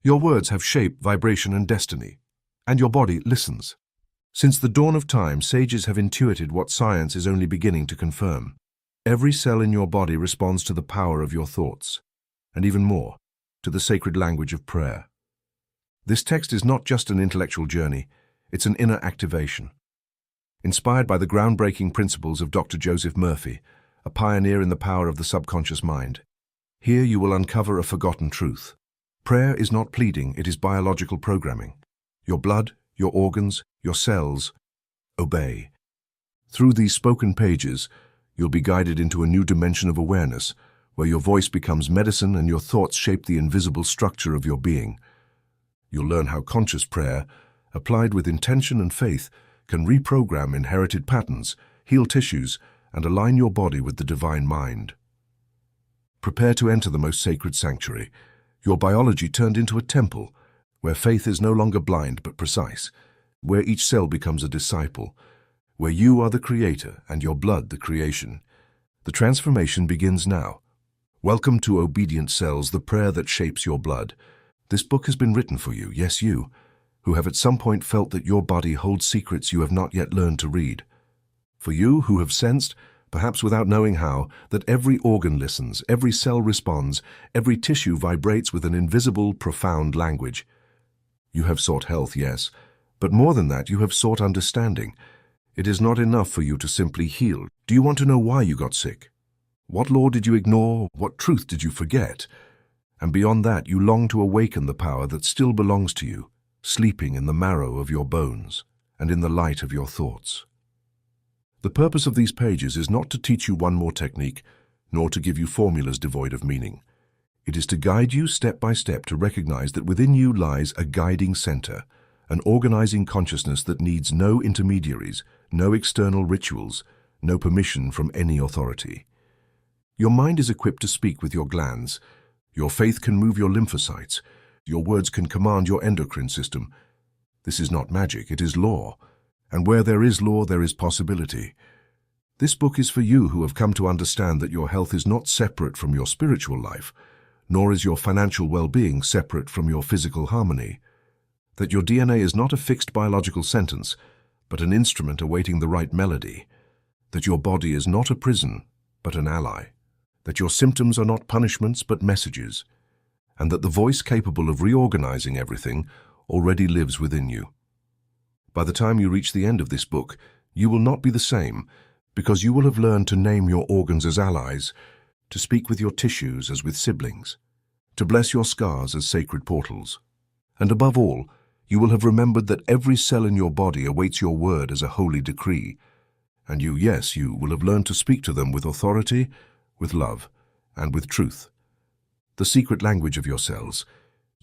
Your words have shape, vibration, and destiny, and your body listens. Since the dawn of time, sages have intuited what science is only beginning to confirm. Every cell in your body responds to the power of your thoughts, and even more, to the sacred language of prayer. This text is not just an intellectual journey, it's an inner activation. Inspired by the groundbreaking principles of Dr. Joseph Murphy, a pioneer in the power of the subconscious mind, here you will uncover a forgotten truth. Prayer is not pleading, it is biological programming. Your blood, your organs, your cells obey. Through these spoken pages, you'll be guided into a new dimension of awareness, where your voice becomes medicine and your thoughts shape the invisible structure of your being. You'll learn how conscious prayer, applied with intention and faith, can reprogram inherited patterns, heal tissues, and align your body with the divine mind. Prepare to enter the most sacred sanctuary, your biology turned into a temple, where faith is no longer blind but precise, where each cell becomes a disciple, where you are the creator and your blood the creation. The transformation begins now. Welcome to Obedient Cells, the prayer that shapes your blood. This book has been written for you, yes you, who have at some point felt that your body holds secrets you have not yet learned to read. For you who have sensed, perhaps without knowing how, that every organ listens, every cell responds, every tissue vibrates with an invisible, profound language. You have sought health, yes, but more than that, you have sought understanding. It is not enough for you to simply heal. Do you want to know why you got sick? What law did you ignore? What truth did you forget? And beyond that, you long to awaken the power that still belongs to you, sleeping in the marrow of your bones and in the light of your thoughts. The purpose of these pages is not to teach you one more technique, nor to give you formulas devoid of meaning. It is to guide you step by step to recognize that within you lies a guiding center, an organizing consciousness that needs no intermediaries, no external rituals, no permission from any authority. Your mind is equipped to speak with your glands. Your faith can move your lymphocytes. Your words can command your endocrine system. This is not magic, it is law. And where there is law, there is possibility. This book is for you who have come to understand that your health is not separate from your spiritual life, nor is your financial well-being separate from your physical harmony. That your DNA is not a fixed biological sentence, but an instrument awaiting the right melody. That your body is not a prison, but an ally. That your symptoms are not punishments, but messages. And that the voice capable of reorganizing everything already lives within you. By the time you reach the end of this book, you will not be the same, because you will have learned to name your organs as allies, to speak with your tissues as with siblings, to bless your scars as sacred portals. And above all, you will have remembered that every cell in your body awaits your word as a holy decree, and you will have learned to speak to them with authority, with love, and with truth. The secret language of your cells,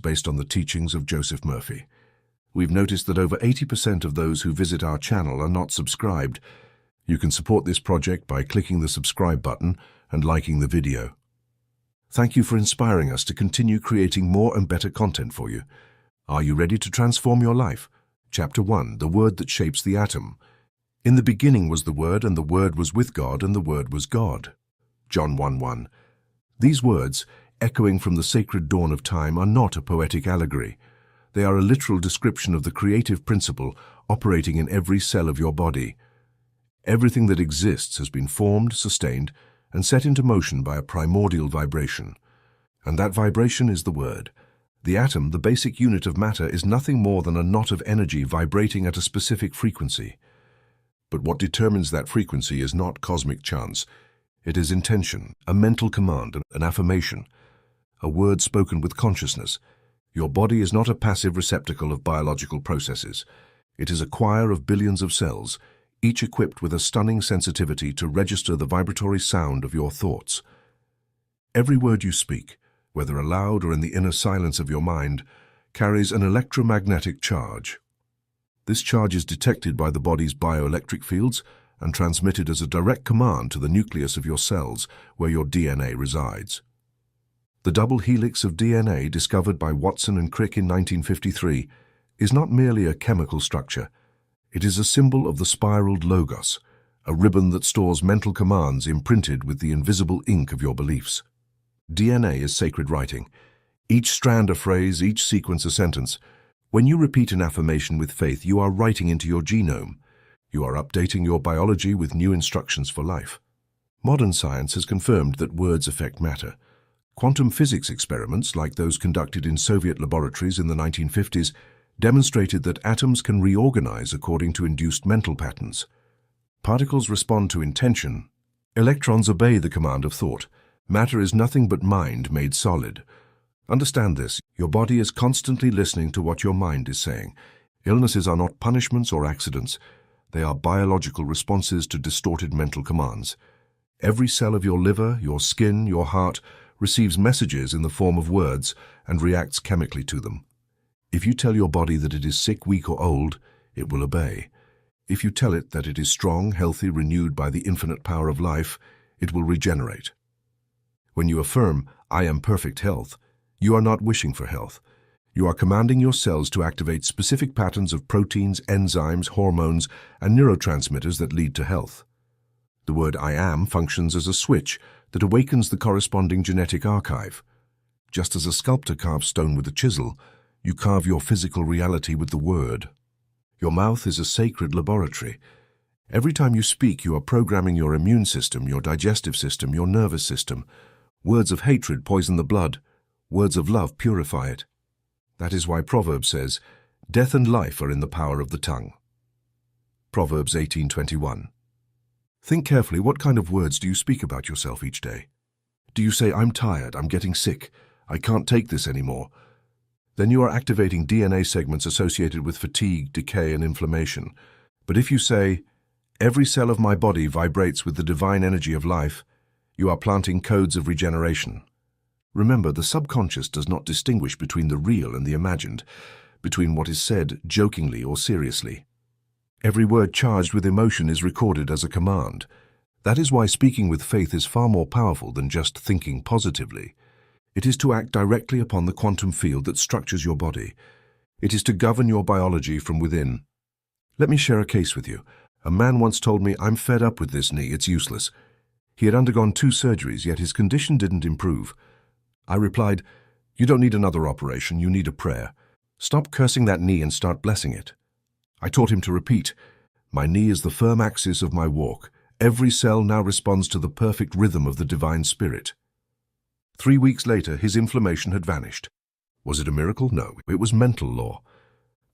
based on the teachings of Joseph Murphy. We've noticed that over 80% of those who visit our channel are not subscribed. You can support this project by clicking the subscribe button and liking the video. Thank you for inspiring us to continue creating more and better content for you. Are you ready to transform your life? Chapter 1, The Word That Shapes the Atom. In the beginning was the Word, and the Word was with God, and the Word was God. John 1:1. These words, echoing from the sacred dawn of time, are not a poetic allegory. They are a literal description of the creative principle operating in every cell of your body. Everything that exists has been formed, sustained, and set into motion by a primordial vibration. And that vibration is the Word. The atom, the basic unit of matter, is nothing more than a knot of energy vibrating at a specific frequency. But what determines that frequency is not cosmic chance. It is intention, a mental command, an affirmation, a word spoken with consciousness. Your body is not a passive receptacle of biological processes. It is a choir of billions of cells, each equipped with a stunning sensitivity to register the vibratory sound of your thoughts. Every word you speak, whether aloud or in the inner silence of your mind, carries an electromagnetic charge. This charge is detected by the body's bioelectric fields and transmitted as a direct command to the nucleus of your cells, where your DNA resides. The double helix of DNA, discovered by Watson and Crick in 1953, is not merely a chemical structure. It is a symbol of the spiraled logos, a ribbon that stores mental commands imprinted with the invisible ink of your beliefs. DNA is sacred writing. Each strand a phrase, each sequence a sentence. When you repeat an affirmation with faith, you are writing into your genome. You are updating your biology with new instructions for life. Modern science has confirmed that words affect matter. Quantum physics experiments, like those conducted in Soviet laboratories in the 1950s, demonstrated that atoms can reorganize according to induced mental patterns. Particles respond to intention. Electrons obey the command of thought. Matter is nothing but mind made solid. Understand this. Your body is constantly listening to what your mind is saying. Illnesses are not punishments or accidents. They are biological responses to distorted mental commands. Every cell of your liver, your skin, your heart receives messages in the form of words and reacts chemically to them. If you tell your body that it is sick, weak, or old, it will obey. If you tell it that it is strong, healthy, renewed by the infinite power of life, it will regenerate. When you affirm, "I am perfect health," you are not wishing for health. You are commanding your cells to activate specific patterns of proteins, enzymes, hormones, and neurotransmitters that lead to health. The word "I am" functions as a switch that awakens the corresponding genetic archive. Just as a sculptor carves stone with a chisel, you carve your physical reality with the word. Your mouth is a sacred laboratory. Every time you speak, you are programming your immune system, your digestive system, your nervous system. Words of hatred poison the blood. Words of love purify it. That is why Proverbs says, "Death and life are in the power of the tongue." Proverbs 18:21. Think carefully, what kind of words do you speak about yourself each day? Do you say, "I'm tired, I'm getting sick, I can't take this anymore"? Then you are activating DNA segments associated with fatigue, decay, and inflammation. But if you say, "Every cell of my body vibrates with the divine energy of life," you are planting codes of regeneration. Remember, the subconscious does not distinguish between the real and the imagined, between what is said jokingly or seriously. Every word charged with emotion is recorded as a command. That is why speaking with faith is far more powerful than just thinking positively. It is to act directly upon the quantum field that structures your body. It is to govern your biology from within. Let me share a case with you. A man once told me, "I'm fed up with this knee, it's useless." He had undergone 2 surgeries, yet his condition didn't improve. I replied, "You don't need another operation, you need a prayer. Stop cursing that knee and start blessing it." I taught him to repeat, "My knee is the firm axis of my walk. Every cell now responds to the perfect rhythm of the divine spirit." 3 weeks later, his inflammation had vanished. Was it a miracle? No, it was mental law.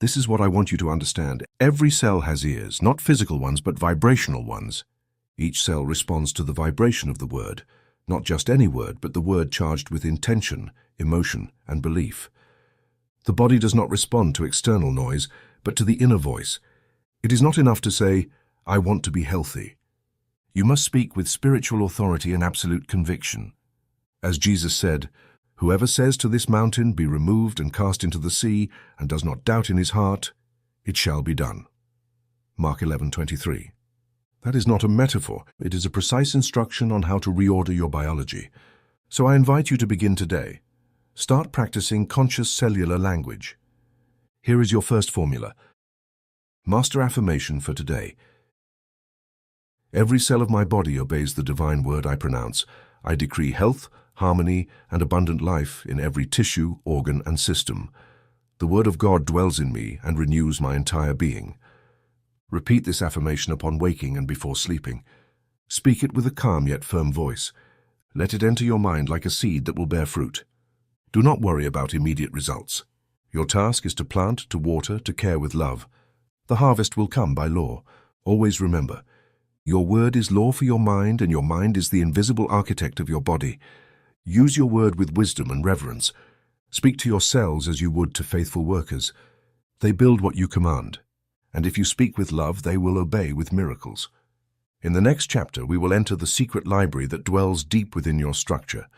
This is what I want you to understand. Every cell has ears, not physical ones, but vibrational ones. Each cell responds to the vibration of the word, not just any word, but the word charged with intention, emotion, and belief. The body does not respond to external noise, but to the inner voice. It is not enough to say, "I want to be healthy." You must speak with spiritual authority and absolute conviction. As Jesus said, "Whoever says to this mountain, 'Be removed and cast into the sea,' and does not doubt in his heart, it shall be done." Mark 11:23. That is not a metaphor. It is a precise instruction on how to reorder your biology. So I invite you to begin today. Start practicing conscious cellular language. Here is your first formula. Master affirmation for today. Every cell of my body obeys the divine word I pronounce. I decree health, harmony, and abundant life in every tissue, organ, and system. The word of God dwells in me and renews my entire being. Repeat this affirmation upon waking and before sleeping. Speak it with a calm yet firm voice. Let it enter your mind like a seed that will bear fruit. Do not worry about immediate results. Your task is to plant, to water, to care with love. The harvest will come by law. Always remember, your word is law for your mind, and your mind is the invisible architect of your body. Use your word with wisdom and reverence. Speak to your cells as you would to faithful workers. They build what you command. And if you speak with love, they will obey with miracles. In the next chapter, we will enter the secret library that dwells deep within your structure.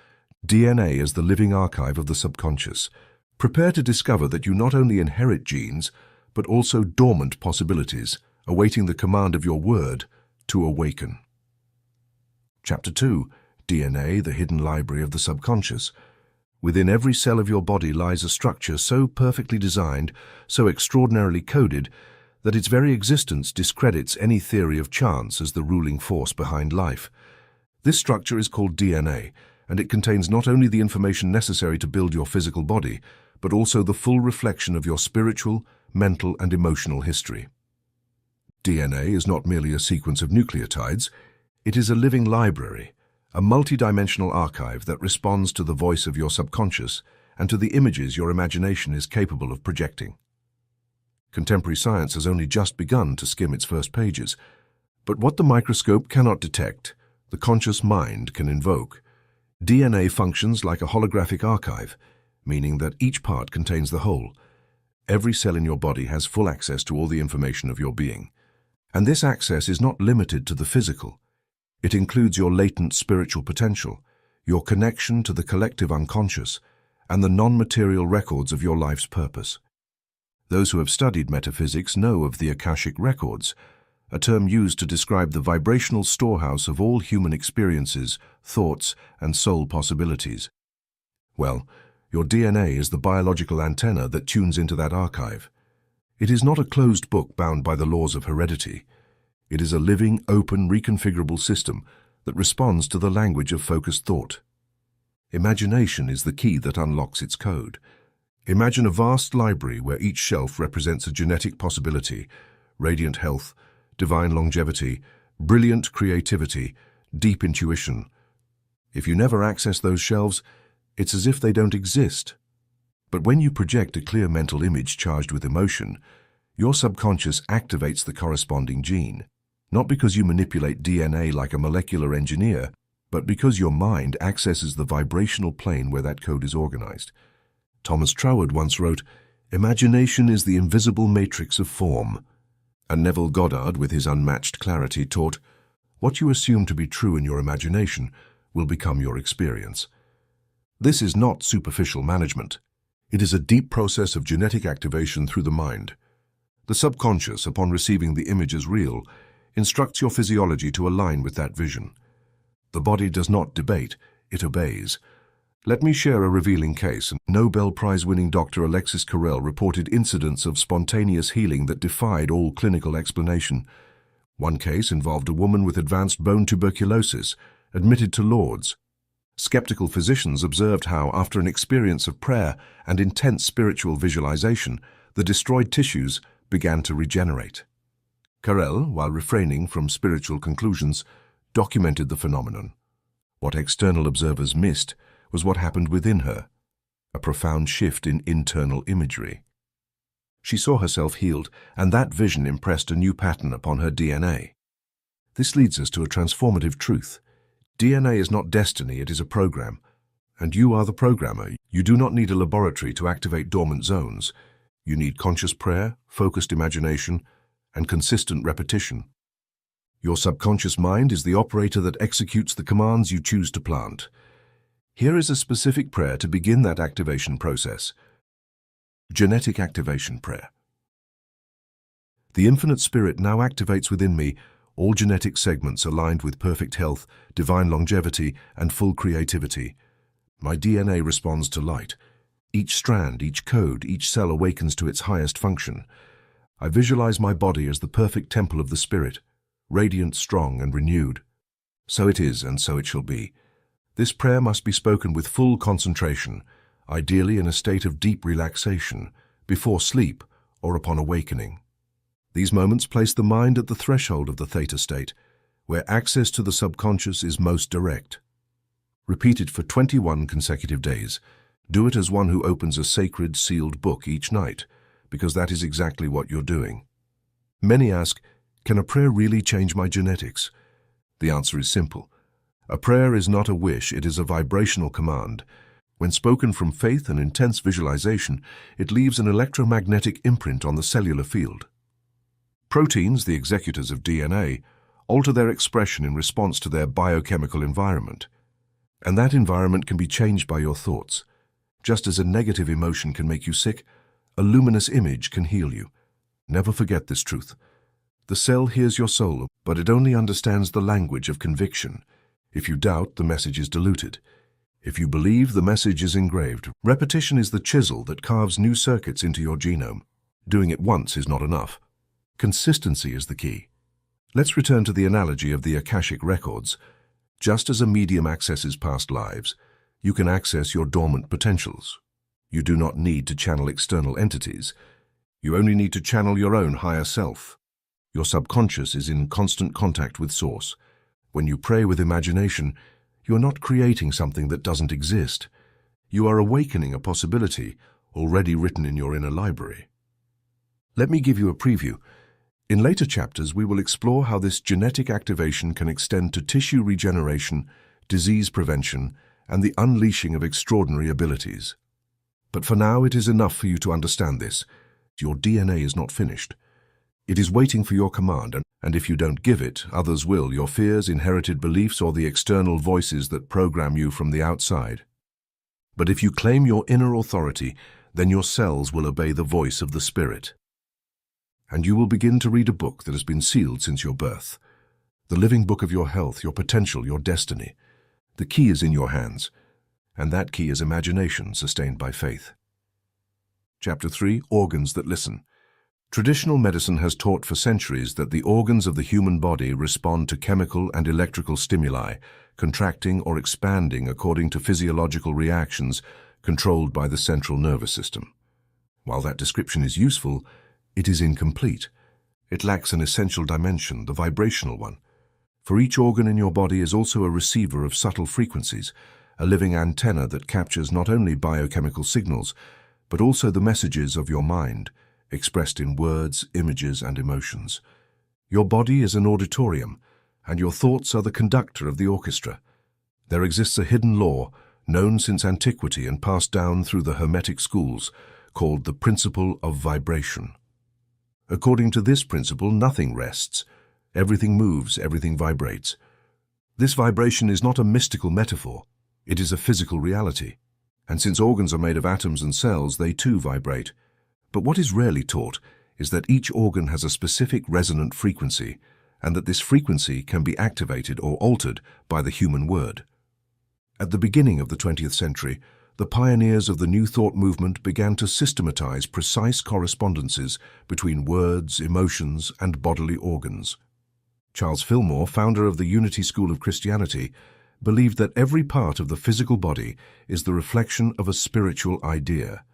DNA is the living archive of the subconscious. Prepare to discover that you not only inherit genes, but also dormant possibilities, awaiting the command of your word to awaken. Chapter 2. DNA, the hidden library of the subconscious. Within every cell of your body lies a structure so perfectly designed, so extraordinarily coded, that its very existence discredits any theory of chance as the ruling force behind life. This structure is called DNA, and it contains not only the information necessary to build your physical body, but also the full reflection of your spiritual, mental, and emotional history. DNA is not merely a sequence of nucleotides, it is a living library, a multidimensional archive that responds to the voice of your subconscious and to the images your imagination is capable of projecting. Contemporary science has only just begun to skim its first pages, but what the microscope cannot detect, the conscious mind can invoke. DNA functions like a holographic archive, meaning that each part contains the whole. Every cell in your body has full access to all the information of your being. And this access is not limited to the physical. It includes your latent spiritual potential, your connection to the collective unconscious, and the non-material records of your life's purpose. Those who have studied metaphysics know of the Akashic records, a term used to describe the vibrational storehouse of all human experiences, thoughts, and soul possibilities. Well, your DNA is the biological antenna that tunes into that archive. It is not a closed book bound by the laws of heredity. It is a living, open, reconfigurable system that responds to the language of focused thought. Imagination is the key that unlocks its code. Imagine a vast library where each shelf represents a genetic possibility, radiant health, divine longevity, brilliant creativity, deep intuition. If you never access those shelves, it's as if they don't exist. But when you project a clear mental image charged with emotion, your subconscious activates the corresponding gene, not because you manipulate DNA like a molecular engineer, but because your mind accesses the vibrational plane where that code is organized. Thomas Troward once wrote, "Imagination is the invisible matrix of form." And Neville Goddard, with his unmatched clarity, taught, "What you assume to be true in your imagination will become your experience." This is not superficial management. It is a deep process of genetic activation through the mind. The subconscious, upon receiving the image as real, instructs your physiology to align with that vision. The body does not debate, it obeys. Let me share a revealing case. Nobel Prize-winning Dr. Alexis Carrel reported incidents of spontaneous healing that defied all clinical explanation. One case involved a woman with advanced bone tuberculosis, admitted to Lourdes. Skeptical physicians observed how, after an experience of prayer and intense spiritual visualization, the destroyed tissues began to regenerate. Carrel, while refraining from spiritual conclusions, documented the phenomenon. What external observers missed was what happened within her, a profound shift in internal imagery. She saw herself healed, and that vision impressed a new pattern upon her DNA. This leads us to a transformative truth. DNA is not destiny, it is a program. And you are the programmer. You do not need a laboratory to activate dormant zones. You need conscious prayer, focused imagination, and consistent repetition. Your subconscious mind is the operator that executes the commands you choose to plant. Here is a specific prayer to begin that activation process. Genetic activation prayer. The Infinite Spirit now activates within me all genetic segments aligned with perfect health, divine longevity, and full creativity. My DNA responds to light. Each strand, each code, each cell awakens to its highest function. I visualize my body as the perfect temple of the Spirit, radiant, strong, and renewed. So it is, and so it shall be. This prayer must be spoken with full concentration, ideally in a state of deep relaxation, before sleep or upon awakening. These moments place the mind at the threshold of the theta state, where access to the subconscious is most direct. Repeat it for 21 consecutive days. Do it as one who opens a sacred, sealed book each night, because that is exactly what you're doing. Many ask, can a prayer really change my genetics? The answer is simple. A prayer is not a wish, it is a vibrational command. When spoken from faith and intense visualization, it leaves an electromagnetic imprint on the cellular field. Proteins, the executors of DNA, alter their expression in response to their biochemical environment. And that environment can be changed by your thoughts. Just as a negative emotion can make you sick, a luminous image can heal you. Never forget this truth. The cell hears your soul, but it only understands the language of conviction. If you doubt, the message is diluted. If you believe, the message is engraved. Repetition is the chisel that carves new circuits into your genome. Doing it once is not enough. Consistency is the key. Let's return to the analogy of the Akashic records. Just as a medium accesses past lives, you can access your dormant potentials. You do not need to channel external entities. You only need to channel your own higher self. Your subconscious is in constant contact with Source. When you pray with imagination, you are not creating something that doesn't exist. You are awakening a possibility already written in your inner library. Let me give you a preview. In later chapters, we will explore how this genetic activation can extend to tissue regeneration, disease prevention, and the unleashing of extraordinary abilities. But for now, it is enough for you to understand this. Your DNA is not finished. It is waiting for your command, and if you don't give it, others will, your fears, inherited beliefs, or the external voices that program you from the outside. But if you claim your inner authority, then your cells will obey the voice of the Spirit. And you will begin to read a book that has been sealed since your birth. The living book of your health, your potential, your destiny. The key is in your hands, and that key is imagination sustained by faith. Chapter 3. Organs that listen. Traditional medicine has taught for centuries that the organs of the human body respond to chemical and electrical stimuli, contracting or expanding according to physiological reactions controlled by the central nervous system. While that description is useful, it is incomplete. It lacks an essential dimension, the vibrational one. For each organ in your body is also a receiver of subtle frequencies, a living antenna that captures not only biochemical signals, but also the messages of your mind, expressed in words, images, and emotions. Your body is an auditorium, and your thoughts are the conductor of the orchestra. There exists a hidden law, known since antiquity and passed down through the Hermetic schools, called the principle of vibration. According to this principle, nothing rests. Everything moves, everything vibrates. This vibration is not a mystical metaphor. It is a physical reality. And since organs are made of atoms and cells, they too vibrate. But what is rarely taught is that each organ has a specific resonant frequency, and that this frequency can be activated or altered by the human word. At the beginning of the 20th century, the pioneers of the New Thought movement began to systematize precise correspondences between words, emotions, and bodily organs. Charles Fillmore, founder of the Unity School of Christianity, believed that every part of the physical body is the reflection of a spiritual idea.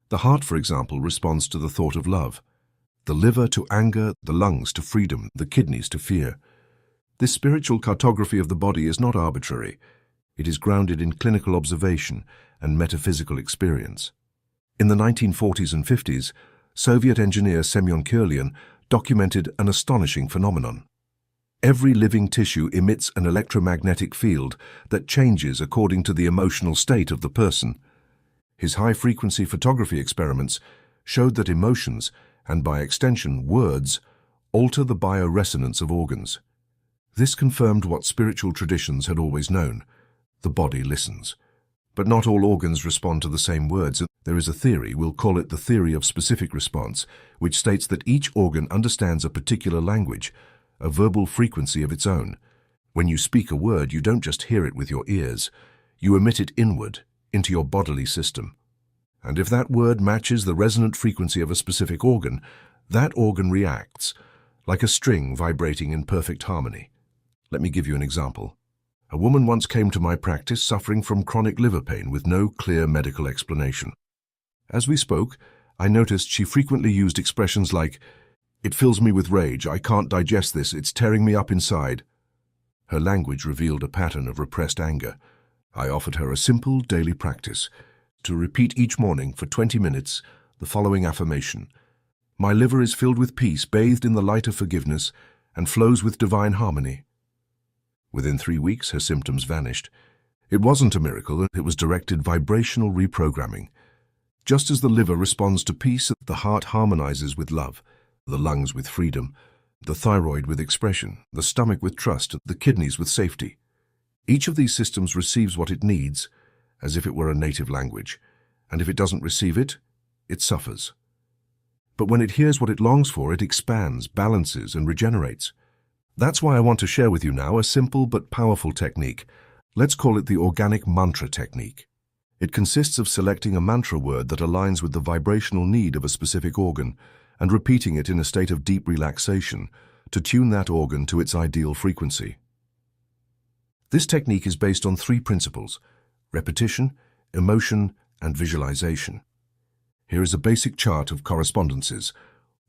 The heart, for example, responds to the thought of love, the liver to anger, the lungs to freedom, the kidneys to fear. This spiritual cartography of the body is not arbitrary. It is grounded in clinical observation and metaphysical experience. In the 1940s and 50s, Soviet engineer Semyon Kirlian documented an astonishing phenomenon. Every living tissue emits an electromagnetic field that changes according to the emotional state of the person. His high-frequency photography experiments showed that emotions, and by extension words, alter the bioresonance of organs. This confirmed what spiritual traditions had always known: the body listens. But not all organs respond to the same words. There is a theory, we'll call it the theory of specific response, which states that each organ understands a particular language, a verbal frequency of its own. When you speak a word, you don't just hear it with your ears. You emit it inward, into your bodily system. And if that word matches the resonant frequency of a specific organ, that organ reacts, like a string vibrating in perfect harmony. Let me give you an example. A woman once came to my practice suffering from chronic liver pain with no clear medical explanation. As we spoke, I noticed she frequently used expressions like, "It fills me with rage, I can't digest this, it's tearing me up inside." Her language revealed a pattern of repressed anger. I offered her a simple daily practice, to repeat each morning for 20 minutes the following affirmation: "My liver is filled with peace, bathed in the light of forgiveness, and flows with divine harmony." Within 3 weeks, her symptoms vanished. It wasn't a miracle, it was directed vibrational reprogramming. Just as the liver responds to peace, the heart harmonizes with love, the lungs with freedom, the thyroid with expression, the stomach with trust, the kidneys with safety. Each of these systems receives what it needs, as if it were a native language, and if it doesn't receive it, it suffers. But when it hears what it longs for, it expands, balances, and regenerates. That's why I want to share with you now a simple but powerful technique. Let's call it the organic mantra technique. It consists of selecting a mantra word that aligns with the vibrational need of a specific organ and repeating it in a state of deep relaxation to tune that organ to its ideal frequency. This technique is based on three principles: repetition, emotion, and visualization. Here is a basic chart of correspondences.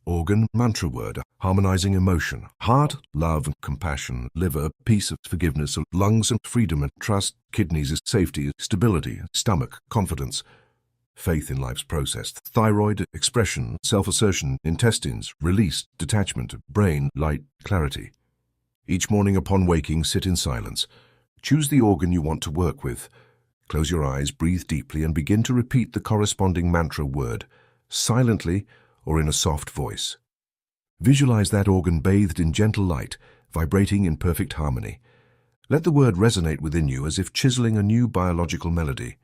Organ, mantra word, harmonizing emotion. Heart, love and compassion. Liver, peace, forgiveness. Lungs, freedom and trust. Kidneys, safety, stability. Stomach, confidence, faith in life's process. Thyroid, expression, self-assertion. Intestines, release, detachment. Brain, light, clarity. Each morning upon waking, sit in silence. Choose the organ you want to work with. Close your eyes, breathe deeply, and begin to repeat the corresponding mantra word, silently or in a soft voice. Visualize that organ bathed in gentle light, vibrating in perfect harmony. Let the word resonate within you as if chiseling a new biological melody.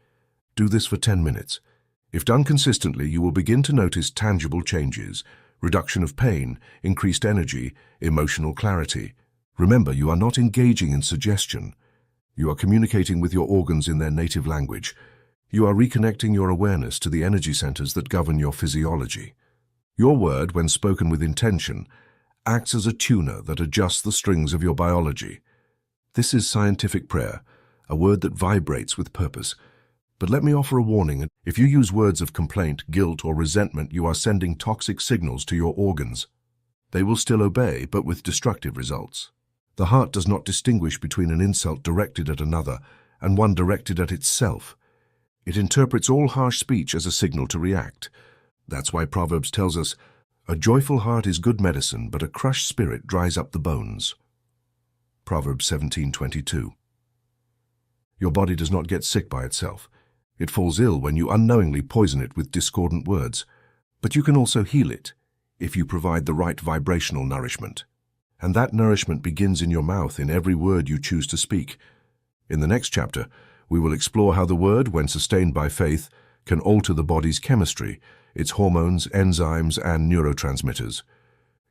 Do this for 10 minutes. If done consistently, you will begin to notice tangible changes: reduction of pain, increased energy, emotional clarity. Remember, you are not engaging in suggestion. You are communicating with your organs in their native language. You are reconnecting your awareness to the energy centers that govern your physiology. Your word, when spoken with intention, acts as a tuner that adjusts the strings of your biology. This is scientific prayer, a word that vibrates with purpose. But let me offer a warning: if you use words of complaint, guilt, or resentment, you are sending toxic signals to your organs. They will still obey, but with destructive results. The heart does not distinguish between an insult directed at another and one directed at itself. It interprets all harsh speech as a signal to react. That's why Proverbs tells us, "A joyful heart is good medicine, but a crushed spirit dries up the bones." Proverbs 17:22. Your body does not get sick by itself. It falls ill when you unknowingly poison it with discordant words. But you can also heal it if you provide the right vibrational nourishment. And that nourishment begins in your mouth, in every word you choose to speak. In the next chapter, we will explore how the word, when sustained by faith, can alter the body's chemistry, its hormones, enzymes, and neurotransmitters.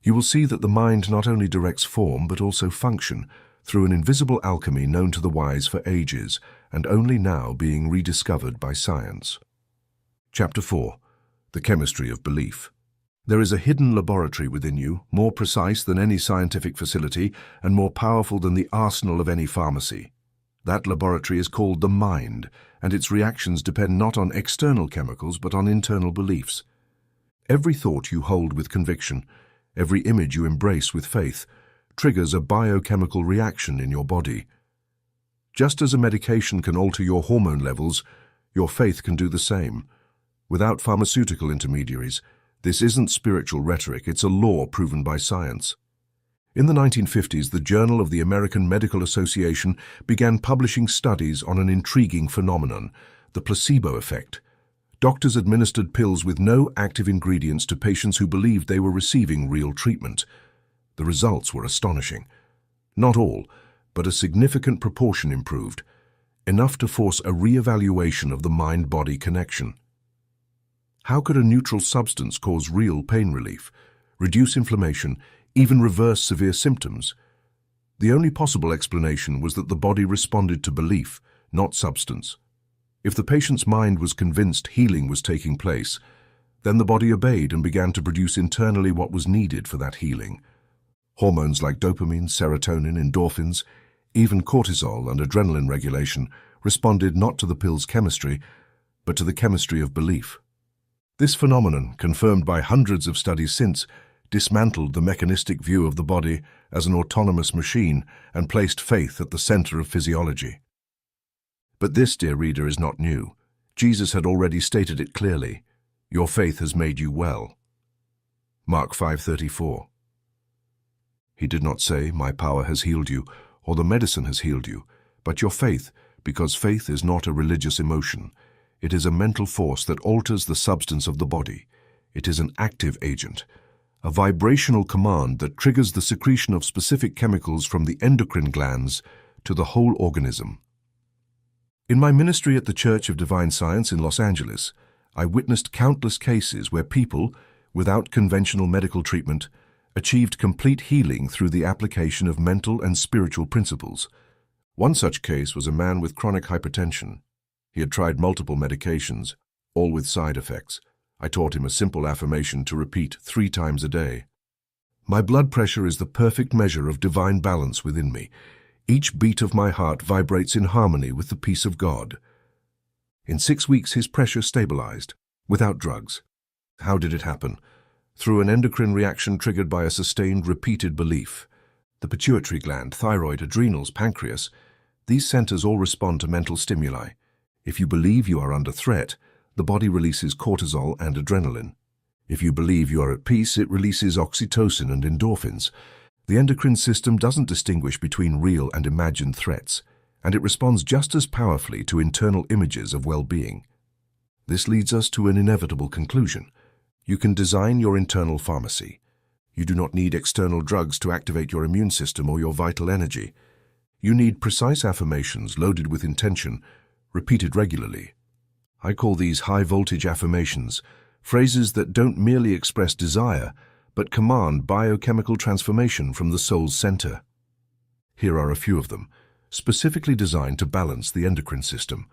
You will see that the mind not only directs form but also function through an invisible alchemy known to the wise for ages and only now being rediscovered by science. Chapter 4. The Chemistry of Belief. There is a hidden laboratory within you, more precise than any scientific facility and more powerful than the arsenal of any pharmacy. That laboratory is called the mind, and its reactions depend not on external chemicals but on internal beliefs. Every thought you hold with conviction, every image you embrace with faith, triggers a biochemical reaction in your body. Just as a medication can alter your hormone levels, your faith can do the same. Without pharmaceutical intermediaries, this isn't spiritual rhetoric, it's a law proven by science. In the 1950s, the Journal of the American Medical Association began publishing studies on an intriguing phenomenon, the placebo effect. Doctors administered pills with no active ingredients to patients who believed they were receiving real treatment. The results were astonishing. Not all, but a significant proportion improved, enough to force a re-evaluation of the mind-body connection. How could a neutral substance cause real pain relief, reduce inflammation, even reverse severe symptoms? The only possible explanation was that the body responded to belief, not substance. If the patient's mind was convinced healing was taking place, then the body obeyed and began to produce internally what was needed for that healing. Hormones like dopamine, serotonin, endorphins, even cortisol and adrenaline regulation responded not to the pill's chemistry, but to the chemistry of belief. This phenomenon, confirmed by hundreds of studies since, dismantled the mechanistic view of the body as an autonomous machine and placed faith at the center of physiology. But this, dear reader, is not new. Jesus had already stated it clearly. Your faith has made you well. Mark 5:34. He did not say, my power has healed you, or the medicine has healed you, but your faith, because faith is not a religious emotion. It is a mental force that alters the substance of the body. It is an active agent, a vibrational command that triggers the secretion of specific chemicals from the endocrine glands to the whole organism. In my ministry at the Church of Divine Science in Los Angeles, I witnessed countless cases where people, without conventional medical treatment, achieved complete healing through the application of mental and spiritual principles. One such case was a man with chronic hypertension. He had tried multiple medications, all with side effects. I taught him a simple affirmation to repeat 3 times a day. My blood pressure is the perfect measure of divine balance within me. Each beat of my heart vibrates in harmony with the peace of God. In 6 weeks, his pressure stabilized, without drugs. How did it happen? Through an endocrine reaction triggered by a sustained, repeated belief. The pituitary gland, thyroid, adrenals, pancreas, these centers all respond to mental stimuli. If you believe you are under threat, the body releases cortisol and adrenaline. If you believe you are at peace, it releases oxytocin and endorphins. The endocrine system doesn't distinguish between real and imagined threats, and it responds just as powerfully to internal images of well-being. This leads us to an inevitable conclusion. You can design your internal pharmacy. You do not need external drugs to activate your immune system or your vital energy. You need precise affirmations loaded with intention, repeated regularly. I call these high-voltage affirmations, phrases that don't merely express desire, but command biochemical transformation from the soul's center. Here are a few of them, specifically designed to balance the endocrine system.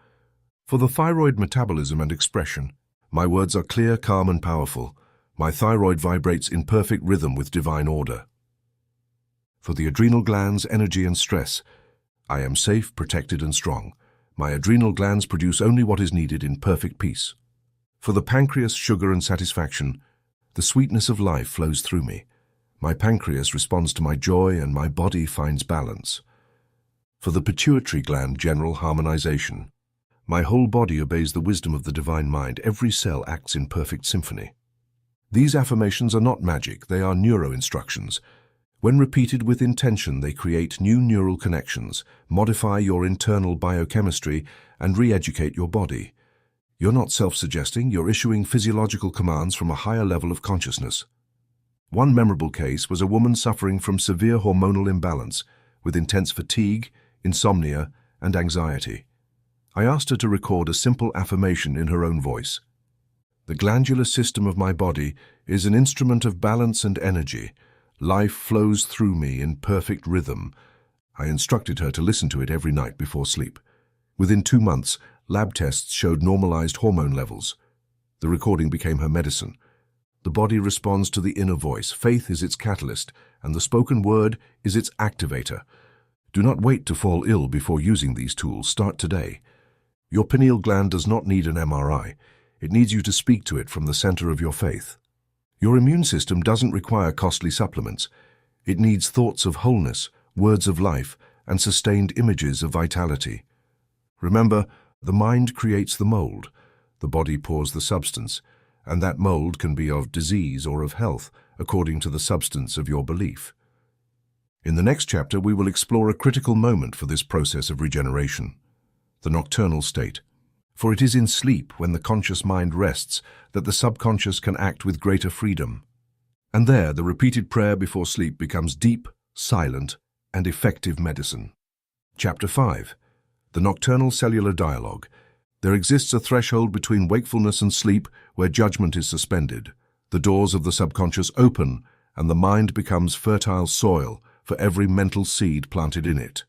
For the thyroid metabolism and expression, my words are clear, calm, and powerful. My thyroid vibrates in perfect rhythm with divine order. For the adrenal glands, energy, and stress, I am safe, protected, and strong. My adrenal glands produce only what is needed in perfect peace. For the pancreas, sugar, and satisfaction, the sweetness of life flows through me. My pancreas responds to my joy, and my body finds balance. For the pituitary gland, general harmonization, my whole body obeys the wisdom of the divine mind. Every cell acts in perfect symphony. These affirmations are not magic, they are neuro-instructions. When repeated with intention, they create new neural connections, modify your internal biochemistry, and re-educate your body. You're not self-suggesting, you're issuing physiological commands from a higher level of consciousness. One memorable case was a woman suffering from severe hormonal imbalance, with intense fatigue, insomnia, and anxiety. I asked her to record a simple affirmation in her own voice. The glandular system of my body is an instrument of balance and energy. Life flows through me in perfect rhythm. I instructed her to listen to it every night before sleep. Within 2 months, lab tests showed normalized hormone levels. The recording became her medicine. The body responds to the inner voice. Faith is its catalyst, and the spoken word is its activator. Do not wait to fall ill before using these tools. Start today. Your pineal gland does not need an MRI. It needs you to speak to it from the center of your faith. Your immune system doesn't require costly supplements. It needs thoughts of wholeness, words of life, and sustained images of vitality. Remember, the mind creates the mold, the body pours the substance, and that mold can be of disease or of health, according to the substance of your belief. In the next chapter, we will explore a critical moment for this process of regeneration, the nocturnal state. For it is in sleep, when the conscious mind rests, that the subconscious can act with greater freedom. And there, the repeated prayer before sleep becomes deep, silent, and effective medicine. Chapter 5. The Nocturnal Cellular Dialogue. There exists a threshold between wakefulness and sleep where judgment is suspended. The doors of the subconscious open, and the mind becomes fertile soil for every mental seed planted in it.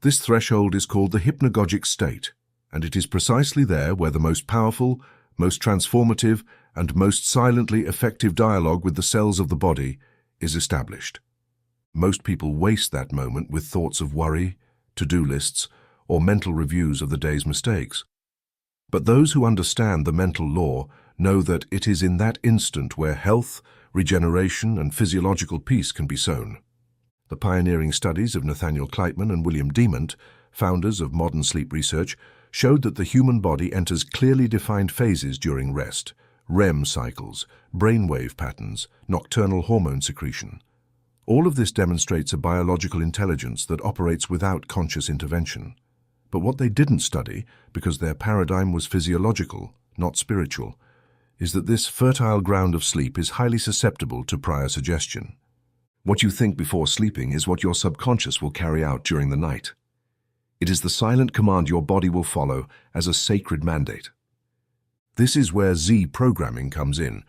This threshold is called the hypnagogic state, and it is precisely there where the most powerful, most transformative, and most silently effective dialogue with the cells of the body is established. Most people waste that moment with thoughts of worry, to-do lists, or mental reviews of the day's mistakes. But those who understand the mental law know that it is in that instant where health, regeneration, and physiological peace can be sown. The pioneering studies of Nathaniel Kleitman and William Demant, founders of modern sleep research, showed that the human body enters clearly defined phases during rest: REM cycles, brainwave patterns, nocturnal hormone secretion. All of this demonstrates a biological intelligence that operates without conscious intervention. But what they didn't study, because their paradigm was physiological, not spiritual, is that this fertile ground of sleep is highly susceptible to prior suggestion. What you think before sleeping is what your subconscious will carry out during the night. It is the silent command your body will follow as a sacred mandate. This is where Z programming comes in.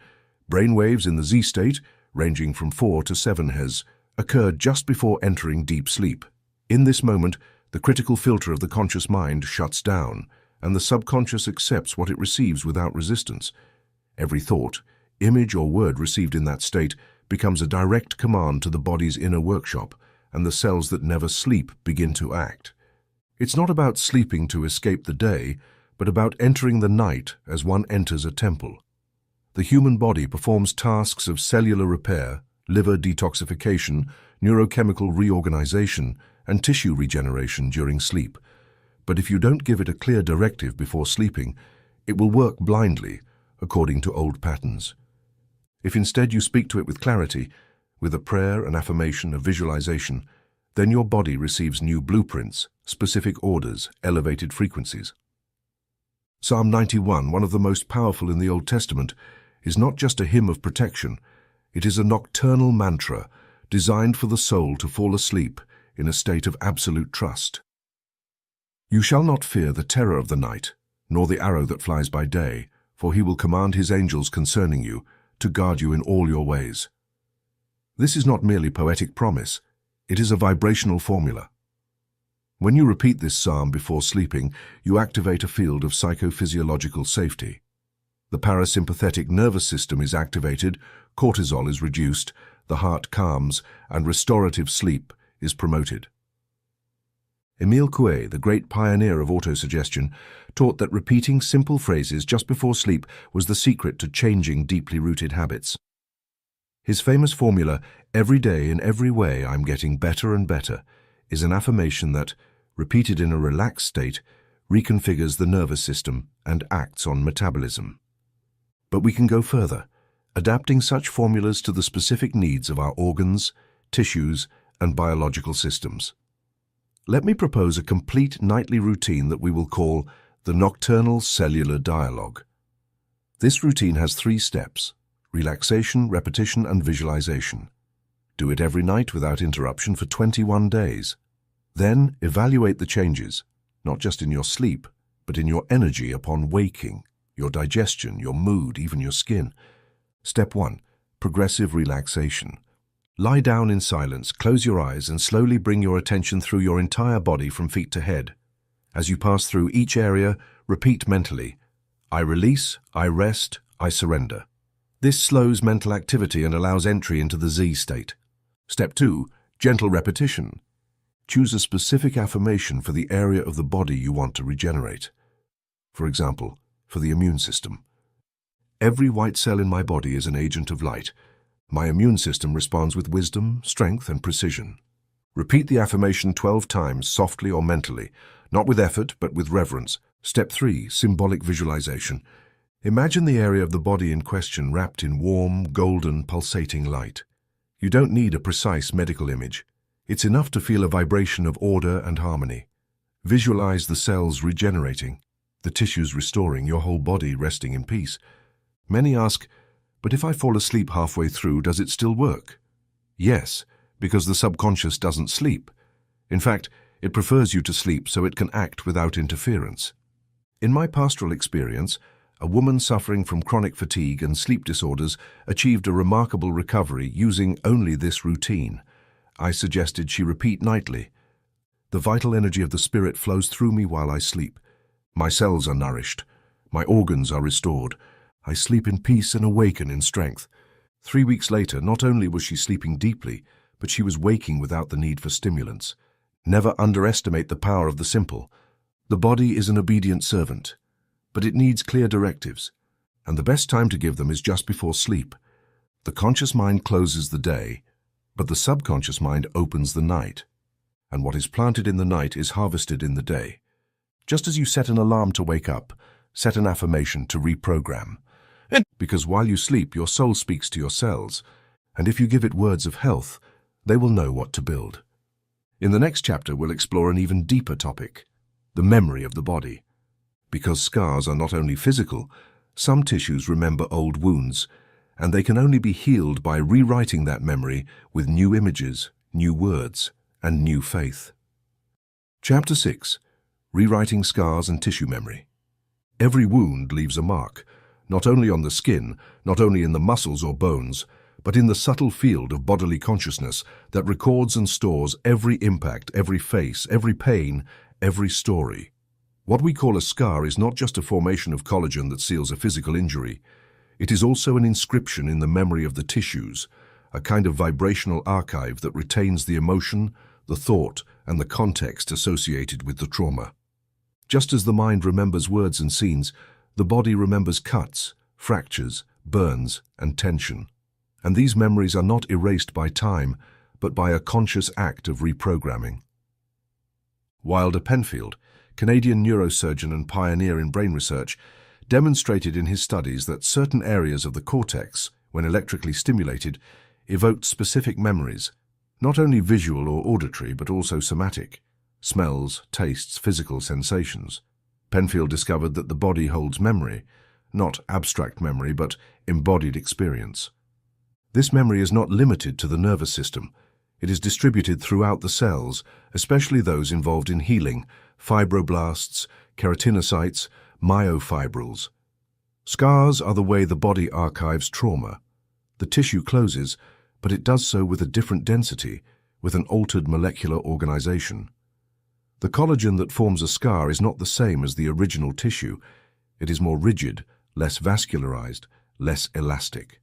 Brainwaves in the Z state, ranging from 4 to 7 Hz, occur just before entering deep sleep. In this moment, the critical filter of the conscious mind shuts down, and the subconscious accepts what it receives without resistance. Every thought, image, or word received in that state becomes a direct command to the body's inner workshop, and the cells that never sleep begin to act. It's not about sleeping to escape the day, but about entering the night as one enters a temple. The human body performs tasks of cellular repair, liver detoxification, neurochemical reorganization, and tissue regeneration during sleep. But if you don't give it a clear directive before sleeping, it will work blindly, according to old patterns. If instead you speak to it with clarity, with a prayer, an affirmation, a visualization, then your body receives new blueprints, specific orders, elevated frequencies. Psalm 91, one of the most powerful in the Old Testament, is not just a hymn of protection, it is a nocturnal mantra designed for the soul to fall asleep in a state of absolute trust. You shall not fear the terror of the night, nor the arrow that flies by day, for he will command his angels concerning you, to guard you in all your ways. This is not merely poetic promise, it is a vibrational formula. When you repeat this psalm before sleeping, you activate a field of psychophysiological safety. The parasympathetic nervous system is activated, cortisol is reduced, the heart calms, and restorative sleep is promoted. Emile Coué, the great pioneer of autosuggestion, taught that repeating simple phrases just before sleep was the secret to changing deeply rooted habits. His famous formula, "Every day in every way I'm getting better and better," is an affirmation that, repeated in a relaxed state, reconfigures the nervous system and acts on metabolism. But we can go further, adapting such formulas to the specific needs of our organs, tissues, and biological systems. Let me propose a complete nightly routine that we will call the Nocturnal Cellular Dialogue. This routine has 3 steps: relaxation, repetition, and visualization. Do it every night without interruption for 21 days. Then evaluate the changes, not just in your sleep, but in your energy upon waking, your digestion, your mood, even your skin. Step 1. Progressive relaxation. Lie down in silence, close your eyes, and slowly bring your attention through your entire body from feet to head. As you pass through each area, repeat mentally, "I release, I rest, I surrender." This slows mental activity and allows entry into the Z state. Step 2. Gentle repetition. Choose a specific affirmation for the area of the body you want to regenerate. For example, for the immune system. Every white cell in my body is an agent of light. My immune system responds with wisdom, strength, and precision. Repeat the affirmation 12 times, softly or mentally, not with effort, but with reverence. Step 3. Symbolic visualization. Imagine the area of the body in question wrapped in warm, golden, pulsating light. You don't need a precise medical image. It's enough to feel a vibration of order and harmony. Visualize the cells regenerating, the tissues restoring, your whole body resting in peace. Many ask, but if I fall asleep halfway through, does it still work? Yes, because the subconscious doesn't sleep. In fact, it prefers you to sleep so it can act without interference. In my pastoral experience, a woman suffering from chronic fatigue and sleep disorders achieved a remarkable recovery using only this routine. I suggested she repeat nightly. The vital energy of the spirit flows through me while I sleep. My cells are nourished. My organs are restored. I sleep in peace and awaken in strength. 3 weeks later, not only was she sleeping deeply, but she was waking without the need for stimulants. Never underestimate the power of the simple. The body is an obedient servant, but it needs clear directives, and the best time to give them is just before sleep. The conscious mind closes the day, but the subconscious mind opens the night, and what is planted in the night is harvested in the day. Just as you set an alarm to wake up, set an affirmation to reprogram. Because while you sleep, your soul speaks to your cells, and if you give it words of health, they will know what to build. In the next chapter, we'll explore an even deeper topic, the memory of the body. Because scars are not only physical, some tissues remember old wounds, and they can only be healed by rewriting that memory with new images, new words, and new faith. Chapter 6. Rewriting Scars and Tissue Memory. Every wound leaves a mark, not only on the skin, not only in the muscles or bones, but in the subtle field of bodily consciousness that records and stores every impact, every face, every pain, every story. What we call a scar is not just a formation of collagen that seals a physical injury. It is also an inscription in the memory of the tissues, a kind of vibrational archive that retains the emotion, the thought, and the context associated with the trauma. Just as the mind remembers words and scenes, the body remembers cuts, fractures, burns, and tension. And these memories are not erased by time, but by a conscious act of reprogramming. Wilder Penfield, Canadian neurosurgeon and pioneer in brain research, demonstrated in his studies that certain areas of the cortex, when electrically stimulated, evoked specific memories, not only visual or auditory but also somatic, smells, tastes, physical sensations. Penfield discovered that the body holds memory, not abstract memory but embodied experience. This memory is not limited to the nervous system. It is distributed throughout the cells, especially those involved in healing, fibroblasts, keratinocytes, myofibrils. Scars are the way the body archives trauma. The tissue closes, but it does so with a different density, with an altered molecular organization. The collagen that forms a scar is not the same as the original tissue. It is more rigid, less vascularized, less elastic.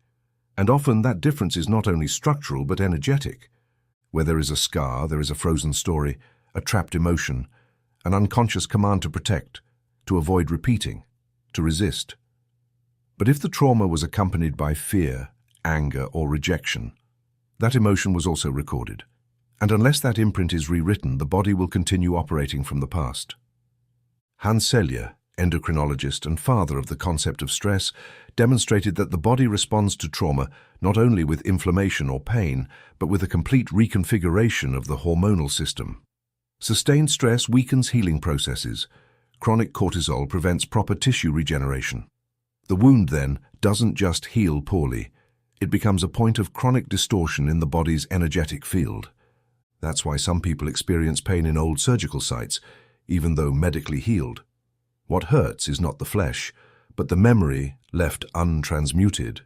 And often that difference is not only structural but energetic. Where there is a scar, there is a frozen story, a trapped emotion, an unconscious command to protect, to avoid repeating, to resist. But if the trauma was accompanied by fear, anger, or rejection, that emotion was also recorded. And unless that imprint is rewritten, the body will continue operating from the past. Hans Selye, endocrinologist and father of the concept of stress, demonstrated that the body responds to trauma not only with inflammation or pain, but with a complete reconfiguration of the hormonal system. Sustained stress weakens healing processes. Chronic cortisol prevents proper tissue regeneration. The wound, then, doesn't just heal poorly. It becomes a point of chronic distortion in the body's energetic field. That's why some people experience pain in old surgical sites, even though medically healed. What hurts is not the flesh, but the memory left untransmuted.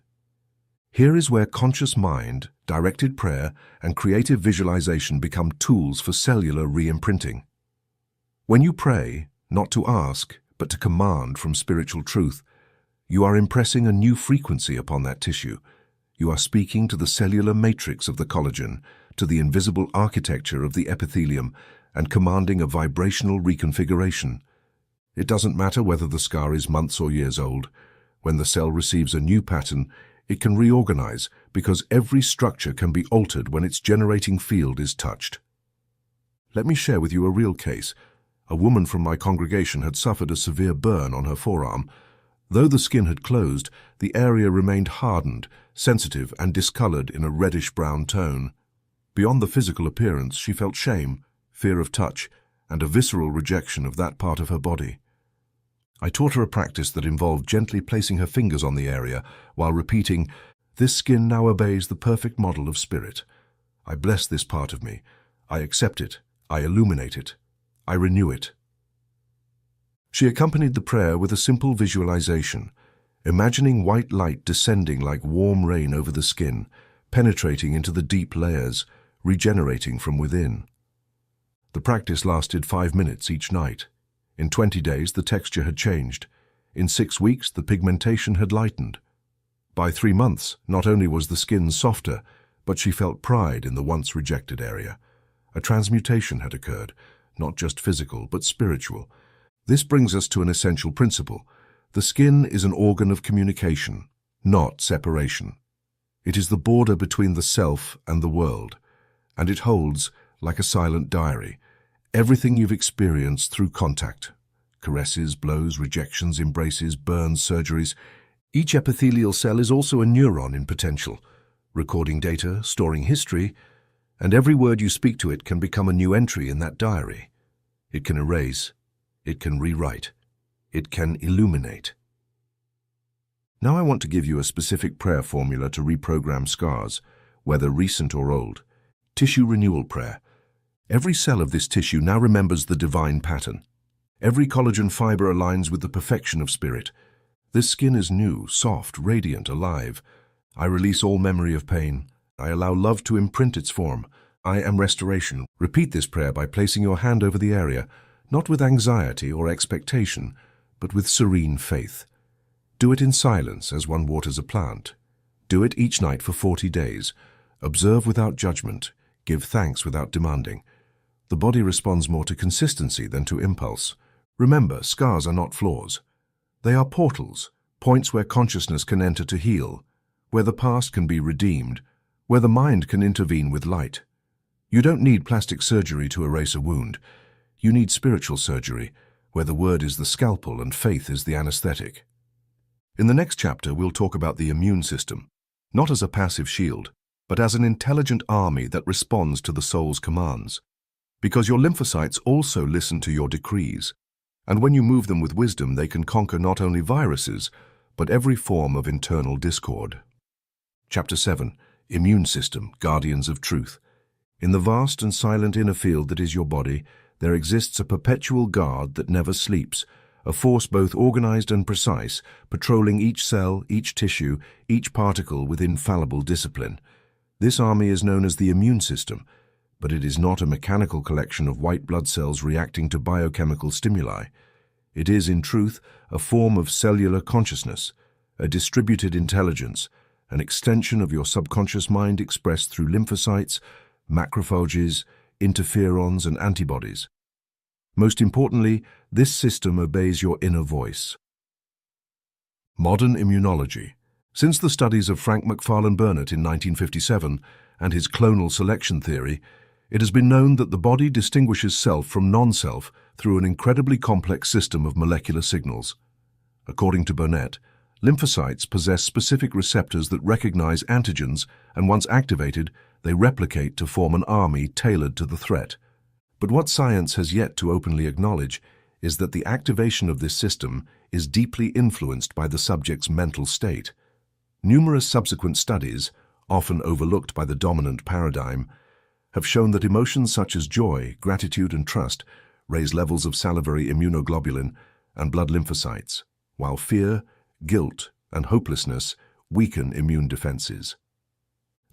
Here is where conscious mind, directed prayer, and creative visualization become tools for cellular re-imprinting. When you pray, not to ask, but to command from spiritual truth, you are impressing a new frequency upon that tissue. You are speaking to the cellular matrix of the collagen, to the invisible architecture of the epithelium, and commanding a vibrational reconfiguration. It doesn't matter whether the scar is months or years old. When the cell receives a new pattern, it can reorganize because every structure can be altered when its generating field is touched. Let me share with you a real case. A woman from my congregation had suffered a severe burn on her forearm. Though the skin had closed, the area remained hardened, sensitive, and discolored in a reddish-brown tone. Beyond the physical appearance, she felt shame, fear of touch, and a visceral rejection of that part of her body. I taught her a practice that involved gently placing her fingers on the area while repeating, "This skin now obeys the perfect model of spirit. I bless this part of me. I accept it. I illuminate it. I renew it." She accompanied the prayer with a simple visualization, imagining white light descending like warm rain over the skin, penetrating into the deep layers, regenerating from within. The practice lasted 5 minutes each night. In 20 days, the texture had changed. In 6 weeks, the pigmentation had lightened. By 3 months, not only was the skin softer, but she felt pride in the once rejected area. A transmutation had occurred, not just physical, but spiritual. This brings us to an essential principle. The skin is an organ of communication, not separation. It is the border between the self and the world, and it holds, like a silent diary, everything you've experienced through contact. Caresses, blows, rejections, embraces, burns, surgeries. Each epithelial cell is also a neuron in potential, recording data, storing history, and every word you speak to it can become a new entry in that diary. It can erase, it can rewrite, it can illuminate. Now I want to give you a specific prayer formula to reprogram scars, whether recent or old. Tissue renewal prayer. Every cell of this tissue now remembers the divine pattern. Every collagen fiber aligns with the perfection of spirit. This skin is new, soft, radiant, alive. I release all memory of pain. I allow love to imprint its form. I am restoration. Repeat this prayer by placing your hand over the area, not with anxiety or expectation, but with serene faith. Do it in silence as one waters a plant. Do it each night for 40 days. Observe without judgment. Give thanks without demanding. The body responds more to consistency than to impulse. Remember, scars are not flaws. They are portals, points where consciousness can enter to heal, where the past can be redeemed, where the mind can intervene with light. You don't need plastic surgery to erase a wound. You need spiritual surgery, where the word is the scalpel and faith is the anesthetic. In the next chapter, we'll talk about the immune system, not as a passive shield, but as an intelligent army that responds to the soul's commands. Because your lymphocytes also listen to your decrees, and when you move them with wisdom, they can conquer not only viruses, but every form of internal discord. Chapter 7. Immune System, Guardians of Truth. In the vast and silent inner field that is your body, there exists a perpetual guard that never sleeps, a force both organized and precise, patrolling each cell, each tissue, each particle with infallible discipline. This army is known as the immune system, but it is not a mechanical collection of white blood cells reacting to biochemical stimuli. It is, in truth, a form of cellular consciousness, a distributed intelligence, an extension of your subconscious mind expressed through lymphocytes, macrophages, interferons, and antibodies. Most importantly, this system obeys your inner voice. Modern immunology. Since the studies of Frank Macfarlane Burnet in 1957 and his clonal selection theory, it has been known that the body distinguishes self from non-self through an incredibly complex system of molecular signals. According to Burnet, lymphocytes possess specific receptors that recognize antigens, and once activated, they replicate to form an army tailored to the threat. But what science has yet to openly acknowledge is that the activation of this system is deeply influenced by the subject's mental state. Numerous subsequent studies, often overlooked by the dominant paradigm, have shown that emotions such as joy, gratitude, and trust raise levels of salivary immunoglobulin and blood lymphocytes, while fear, guilt, and hopelessness weaken immune defenses.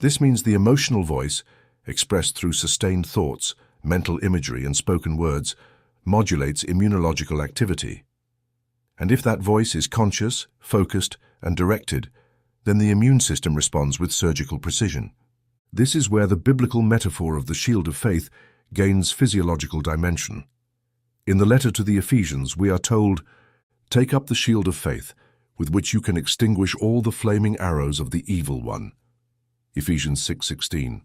This means the emotional voice, expressed through sustained thoughts, mental imagery, and spoken words, modulates immunological activity. And if that voice is conscious, focused, and directed, then the immune system responds with surgical precision. This is where the biblical metaphor of the shield of faith gains physiological dimension. In the letter to the Ephesians, we are told, "Take up the shield of faith, with which you can extinguish all the flaming arrows of the evil one." Ephesians 6:16.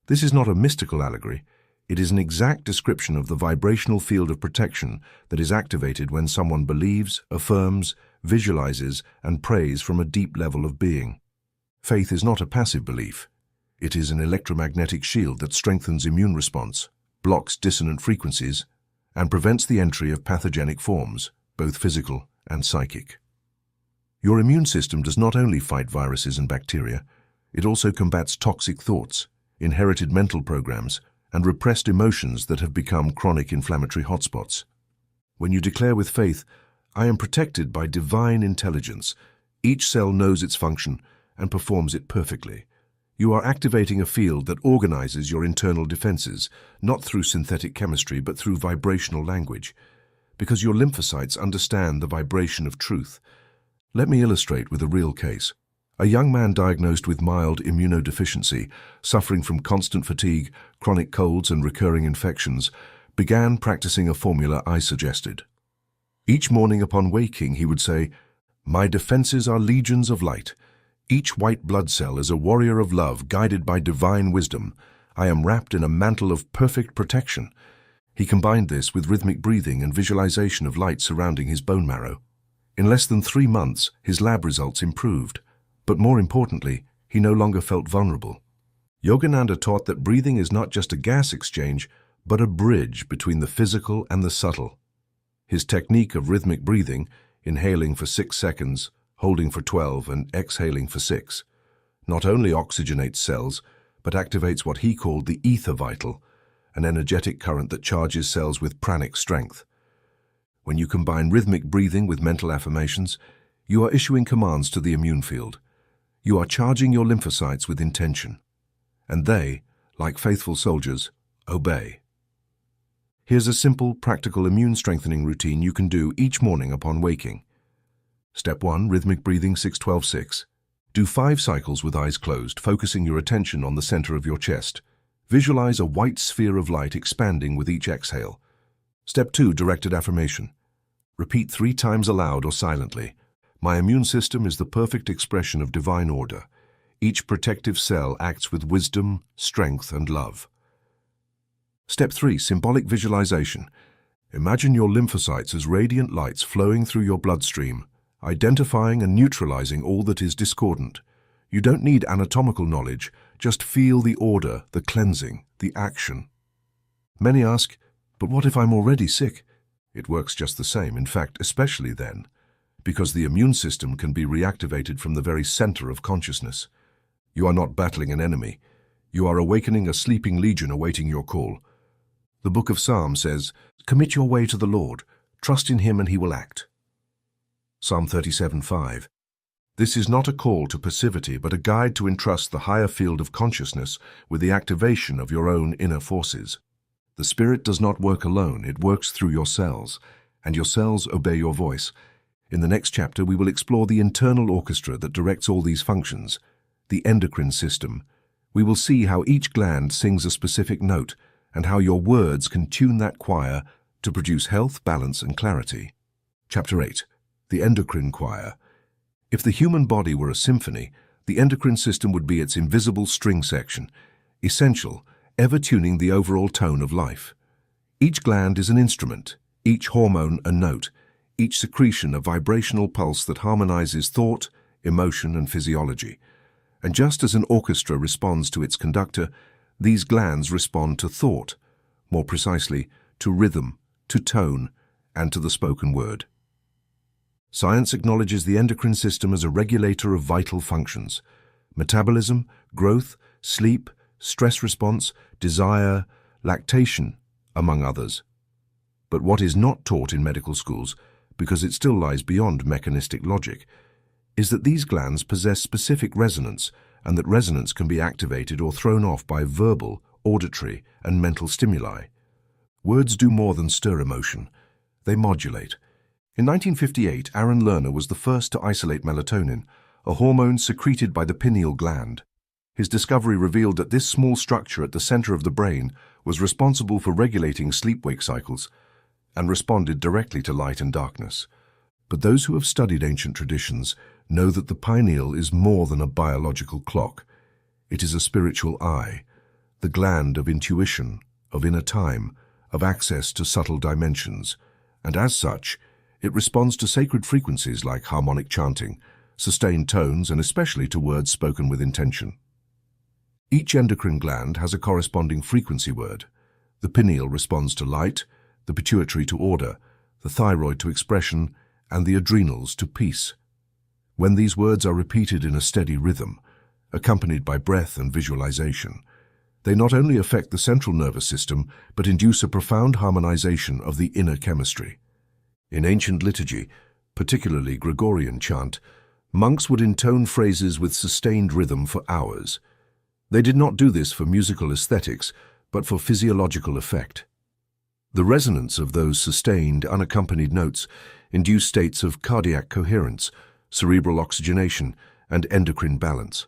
This is not a mystical allegory. It is an exact description of the vibrational field of protection that is activated when someone believes, affirms, visualizes, and prays from a deep level of being. Faith is not a passive belief. It is an electromagnetic shield that strengthens immune response, blocks dissonant frequencies, and prevents the entry of pathogenic forms, both physical and psychic. Your immune system does not only fight viruses and bacteria, it also combats toxic thoughts, inherited mental programs, and repressed emotions that have become chronic inflammatory hotspots. When you declare with faith, "I am protected by divine intelligence," each cell knows its function and performs it perfectly. You are activating a field that organizes your internal defenses, not through synthetic chemistry, but through vibrational language, because your lymphocytes understand the vibration of truth. Let me illustrate with a real case. A young man diagnosed with mild immunodeficiency, suffering from constant fatigue, chronic colds, and recurring infections, began practicing a formula I suggested. Each morning upon waking, he would say, "My defenses are legions of light. Each white blood cell is a warrior of love guided by divine wisdom. I am wrapped in a mantle of perfect protection." He combined this with rhythmic breathing and visualization of light surrounding his bone marrow. In less than 3 months, his lab results improved. But more importantly, he no longer felt vulnerable. Yogananda taught that breathing is not just a gas exchange, but a bridge between the physical and the subtle. His technique of rhythmic breathing, inhaling for 6 seconds, holding for 12, and exhaling for 6, not only oxygenates cells, but activates what he called the ether vital, an energetic current that charges cells with pranic strength. When you combine rhythmic breathing with mental affirmations, you are issuing commands to the immune field. You are charging your lymphocytes with intention, and they, like faithful soldiers, obey. Here's a simple, practical immune-strengthening routine you can do each morning upon waking. Step 1. Rhythmic breathing 6-12-6. Do 5 cycles with eyes closed, focusing your attention on the center of your chest. Visualize a white sphere of light expanding with each exhale. Step 2. Directed affirmation. Repeat 3 times aloud or silently. My immune system is the perfect expression of divine order. Each protective cell acts with wisdom, strength, and love. Step 3. Symbolic visualization. Imagine your lymphocytes as radiant lights flowing through your bloodstream, identifying and neutralizing all that is discordant. You don't need anatomical knowledge, just feel the order, the cleansing, the action. Many ask, but what if I'm already sick? It works just the same, in fact, especially then, because the immune system can be reactivated from the very center of consciousness. You are not battling an enemy. You are awakening a sleeping legion awaiting your call. The Book of Psalms says, "Commit your way to the Lord, trust in Him and He will act." Psalm 37:5. This is not a call to passivity, but a guide to entrust the higher field of consciousness with the activation of your own inner forces. The Spirit does not work alone, it works through your cells, and your cells obey your voice. In the next chapter, we will explore the internal orchestra that directs all these functions, the endocrine system. We will see how each gland sings a specific note, and how your words can tune that choir to produce health, balance, and clarity. Chapter 8. The Endocrine Choir. If the human body were a symphony, the endocrine system would be its invisible string section, essential, ever tuning the overall tone of life. Each gland is an instrument, each hormone a note, each secretion a vibrational pulse that harmonizes thought, emotion, and physiology. And just as an orchestra responds to its conductor, these glands respond to thought, more precisely, to rhythm, to tone, and to the spoken word. Science acknowledges the endocrine system as a regulator of vital functions: metabolism, growth, sleep, stress response, desire, lactation, among others. But what is not taught in medical schools, because it still lies beyond mechanistic logic, is that these glands possess specific resonance, and that resonance can be activated or thrown off by verbal, auditory, and mental stimuli. Words do more than stir emotion. They modulate. In 1958, Aaron Lerner was the first to isolate melatonin, a hormone secreted by the pineal gland. His discovery revealed that this small structure at the center of the brain was responsible for regulating sleep-wake cycles and responded directly to light and darkness. But those who have studied ancient traditions know that the pineal is more than a biological clock. It is a spiritual eye, the gland of intuition, of inner time, of access to subtle dimensions, and as such, it responds to sacred frequencies like harmonic chanting, sustained tones, and especially to words spoken with intention. Each endocrine gland has a corresponding frequency word. The pineal responds to light, the pituitary to order, the thyroid to expression, and the adrenals to peace. When these words are repeated in a steady rhythm, accompanied by breath and visualization, they not only affect the central nervous system, but induce a profound harmonization of the inner chemistry. In ancient liturgy, particularly Gregorian chant, monks would intone phrases with sustained rhythm for hours. They did not do this for musical aesthetics, but for physiological effect. The resonance of those sustained, unaccompanied notes induced states of cardiac coherence, cerebral oxygenation, and endocrine balance.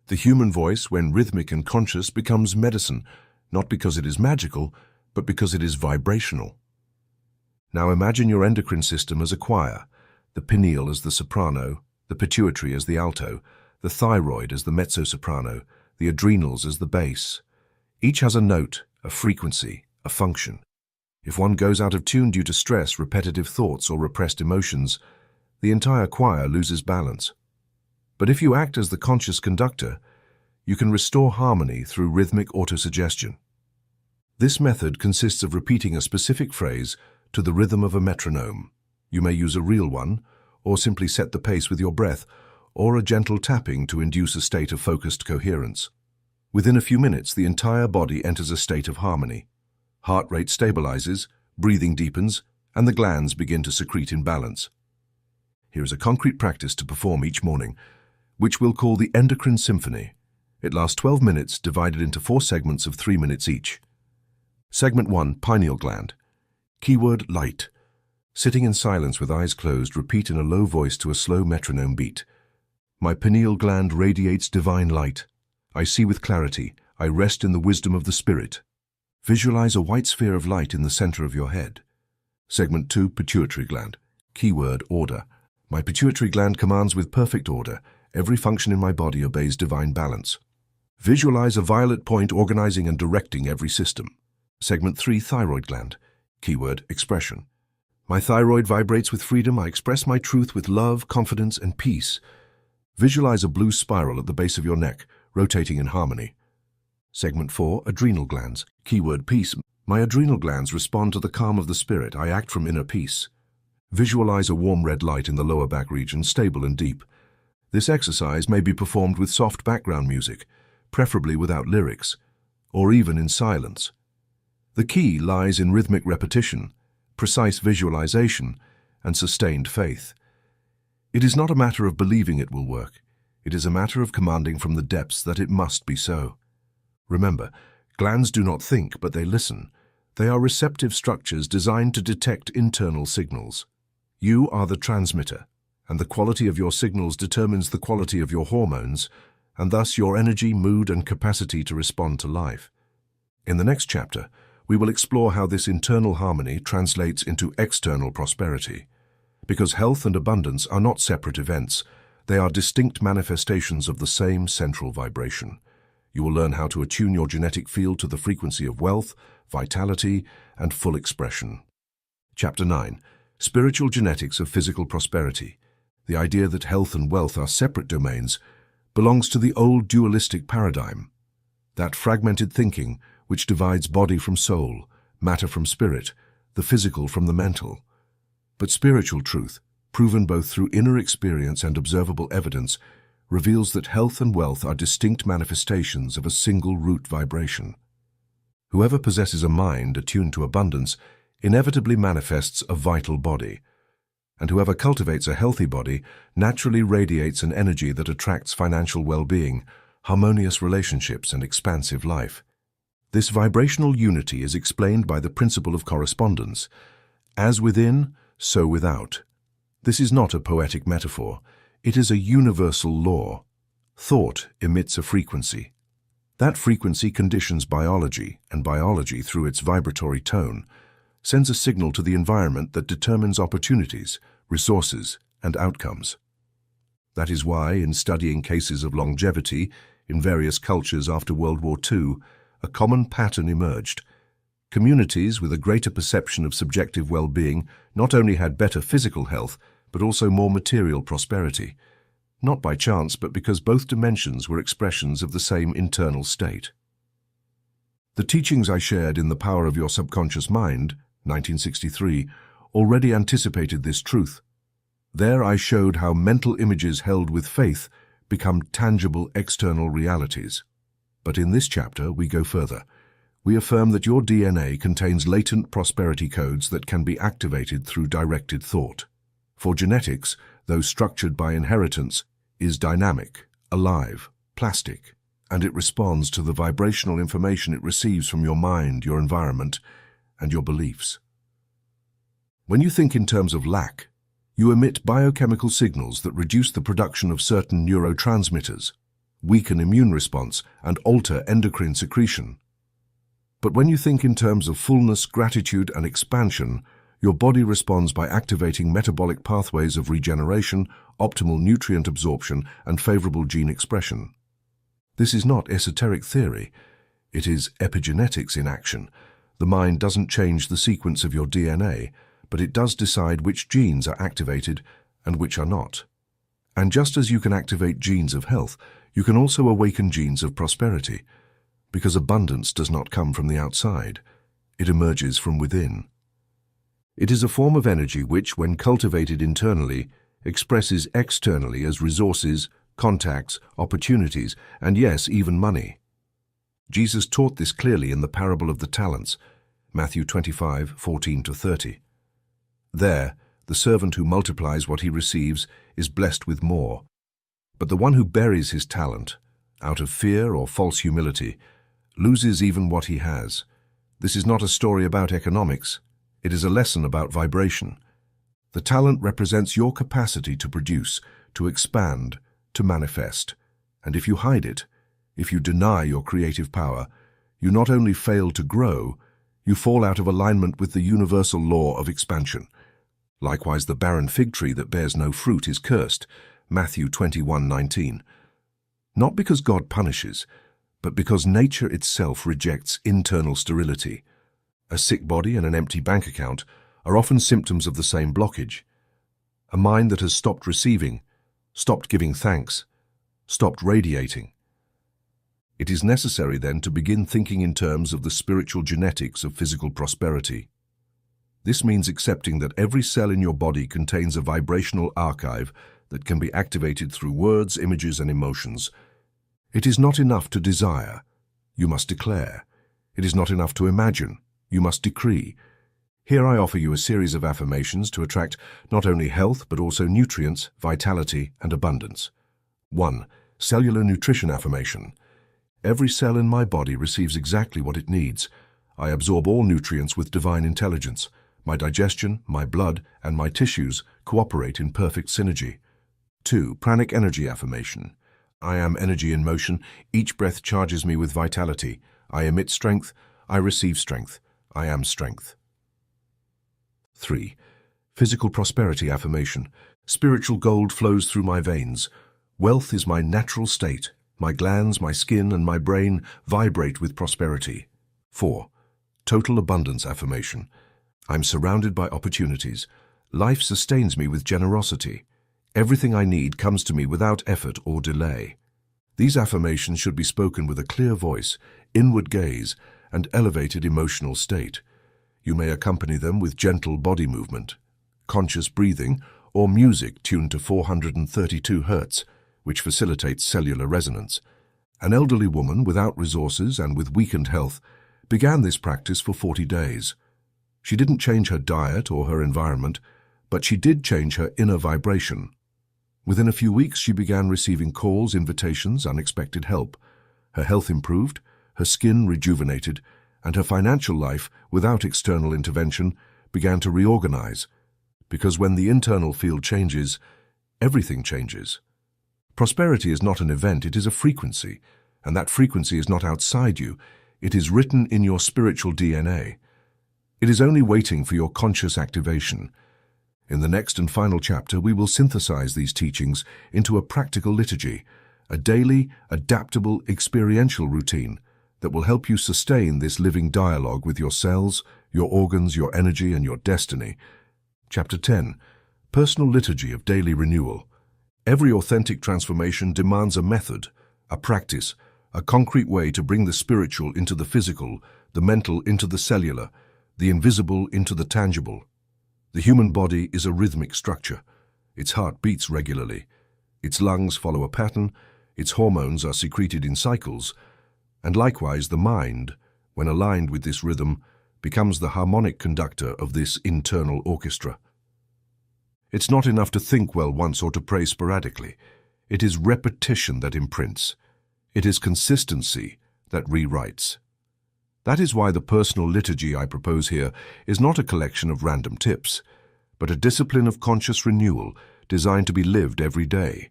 The human voice, when rhythmic and conscious, becomes medicine, not because it is magical, but because it is vibrational. Now imagine your endocrine system as a choir, the pineal as the soprano, the pituitary as the alto, the thyroid as the mezzo-soprano, the adrenals as the bass. Each has a note, a frequency, a function. If one goes out of tune due to stress, repetitive thoughts, or repressed emotions, the entire choir loses balance. But if you act as the conscious conductor, you can restore harmony through rhythmic autosuggestion. This method consists of repeating a specific phrase to the rhythm of a metronome. You may use a real one, or simply set the pace with your breath, or a gentle tapping to induce a state of focused coherence. Within a few minutes, the entire body enters a state of harmony. Heart rate stabilizes, breathing deepens, and the glands begin to secrete in balance. Here is a concrete practice to perform each morning, which we'll call the Endocrine Symphony. It lasts 12 minutes, divided into 4 segments of 3 minutes each. Segment 1, Pineal Gland. Keyword: light. Sitting in silence with eyes closed, repeat in a low voice to a slow metronome beat. My pineal gland radiates divine light. I see with clarity. I rest in the wisdom of the Spirit. Visualize a white sphere of light in the center of your head. Segment 2, Pituitary gland. Keyword, order. My pituitary gland commands with perfect order. Every function in my body obeys divine balance. Visualize a violet point organizing and directing every system. Segment 3, Thyroid gland. Keyword, expression. My thyroid vibrates with freedom. I express my truth with love, confidence, and peace. Visualize a blue spiral at the base of your neck, rotating in harmony. Segment 4, Adrenal glands. Keyword, peace. My adrenal glands respond to the calm of the spirit. I act from inner peace. Visualize a warm red light in the lower back region, stable and deep. This exercise may be performed with soft background music, preferably without lyrics, or even in silence. The key lies in rhythmic repetition, precise visualization, and sustained faith. It is not a matter of believing it will work. It is a matter of commanding from the depths that it must be so. Remember, glands do not think, but they listen. They are receptive structures designed to detect internal signals. You are the transmitter, and the quality of your signals determines the quality of your hormones, and thus your energy, mood, and capacity to respond to life. In the next chapter, we will explore how this internal harmony translates into external prosperity. Because health and abundance are not separate events, they are distinct manifestations of the same central vibration. You will learn how to attune your genetic field to the frequency of wealth, vitality, and full expression. Chapter 9. Spiritual genetics of physical prosperity. The idea that health and wealth are separate domains belongs to the old dualistic paradigm. That fragmented thinking which divides body from soul, matter from spirit, the physical from the mental. But spiritual truth, proven both through inner experience and observable evidence, reveals that health and wealth are distinct manifestations of a single root vibration. Whoever possesses a mind attuned to abundance inevitably manifests a vital body, and whoever cultivates a healthy body naturally radiates an energy that attracts financial well-being, harmonious relationships, and expansive life. This vibrational unity is explained by the principle of correspondence. As within, so without. This is not a poetic metaphor. It is a universal law. Thought emits a frequency. That frequency conditions biology, and biology, through its vibratory tone, sends a signal to the environment that determines opportunities, resources, and outcomes. That is why, in studying cases of longevity in various cultures after World War II, a common pattern emerged. Communities with a greater perception of subjective well-being not only had better physical health, but also more material prosperity. Not by chance, but because both dimensions were expressions of the same internal state. The teachings I shared in The Power of Your Subconscious Mind, 1963, already anticipated this truth. There I showed how mental images held with faith become tangible external realities. But in this chapter, we go further. We affirm that your DNA contains latent prosperity codes that can be activated through directed thought. For genetics, though structured by inheritance, is dynamic, alive, plastic, and it responds to the vibrational information it receives from your mind, your environment, and your beliefs. When you think in terms of lack, you emit biochemical signals that reduce the production of certain neurotransmitters, weaken immune response, and alter endocrine secretion. But when you think in terms of fullness, gratitude, and expansion, your body responds by activating metabolic pathways of regeneration, optimal nutrient absorption, and favorable gene expression. This is not esoteric theory. It is epigenetics in action. The mind doesn't change the sequence of your DNA, but it does decide which genes are activated and which are not. And just as you can activate genes of health, you can also awaken genes of prosperity, because abundance does not come from the outside. It emerges from within. It is a form of energy which, when cultivated internally, expresses externally as resources, contacts, opportunities, and yes, even money. Jesus taught this clearly in the parable of the talents, Matthew 25:14-30. There, the servant who multiplies what he receives is blessed with more. But the one who buries his talent, out of fear or false humility, loses even what he has. This is not a story about economics. It is a lesson about vibration. The talent represents your capacity to produce, to expand, to manifest. And if you hide it, if you deny your creative power, you not only fail to grow, you fall out of alignment with the universal law of expansion. Likewise, the barren fig tree that bears no fruit is cursed. Matthew 21:19. Not because God punishes, but because nature itself rejects internal sterility. A sick body and an empty bank account are often symptoms of the same blockage. A mind that has stopped receiving, stopped giving thanks, stopped radiating. It is necessary then to begin thinking in terms of the spiritual genetics of physical prosperity. This means accepting that every cell in your body contains a vibrational archive that can be activated through words, images, and emotions. It is not enough to desire. You must declare. It is not enough to imagine. You must decree. Here I offer you a series of affirmations to attract not only health but also nutrients, vitality, and abundance. 1. Cellular nutrition affirmation. Every cell in my body receives exactly what it needs. I absorb all nutrients with divine intelligence. My digestion, my blood, and my tissues cooperate in perfect synergy. 2. Pranic energy affirmation. I am energy in motion. Each breath charges me with vitality. I emit strength. I receive strength. I am strength. 3. Physical prosperity affirmation. Spiritual gold flows through my veins. Wealth is my natural state. My glands, my skin, and my brain vibrate with prosperity. 4. Total abundance affirmation. I'm surrounded by opportunities. Life sustains me with generosity. Everything I need comes to me without effort or delay. These affirmations should be spoken with a clear voice, inward gaze, and elevated emotional state. You may accompany them with gentle body movement, conscious breathing, or music tuned to 432 Hz, which facilitates cellular resonance. An elderly woman without resources and with weakened health began this practice for 40 days. She didn't change her diet or her environment, but she did change her inner vibration. Within a few weeks, she began receiving calls, invitations, unexpected help. Her health improved, her skin rejuvenated, and her financial life, without external intervention, began to reorganize. Because when the internal field changes, everything changes. Prosperity is not an event, it is a frequency, and that frequency is not outside you, it is written in your spiritual DNA. It is only waiting for your conscious activation. In the next and final chapter, we will synthesize these teachings into a practical liturgy, a daily, adaptable, experiential routine that will help you sustain this living dialogue with your cells, your organs, your energy, and your destiny. Chapter 10. Personal Liturgy of Daily Renewal. Every authentic transformation demands a method, a practice, a concrete way to bring the spiritual into the physical, the mental into the cellular, the invisible into the tangible. The human body is a rhythmic structure. Its heart beats regularly. Its lungs follow a pattern. Its hormones are secreted in cycles. And likewise, the mind, when aligned with this rhythm, becomes the harmonic conductor of this internal orchestra. It's not enough to think well once or to pray sporadically. It is repetition that imprints. It is consistency that rewrites. That is why the personal liturgy I propose here is not a collection of random tips, but a discipline of conscious renewal designed to be lived every day,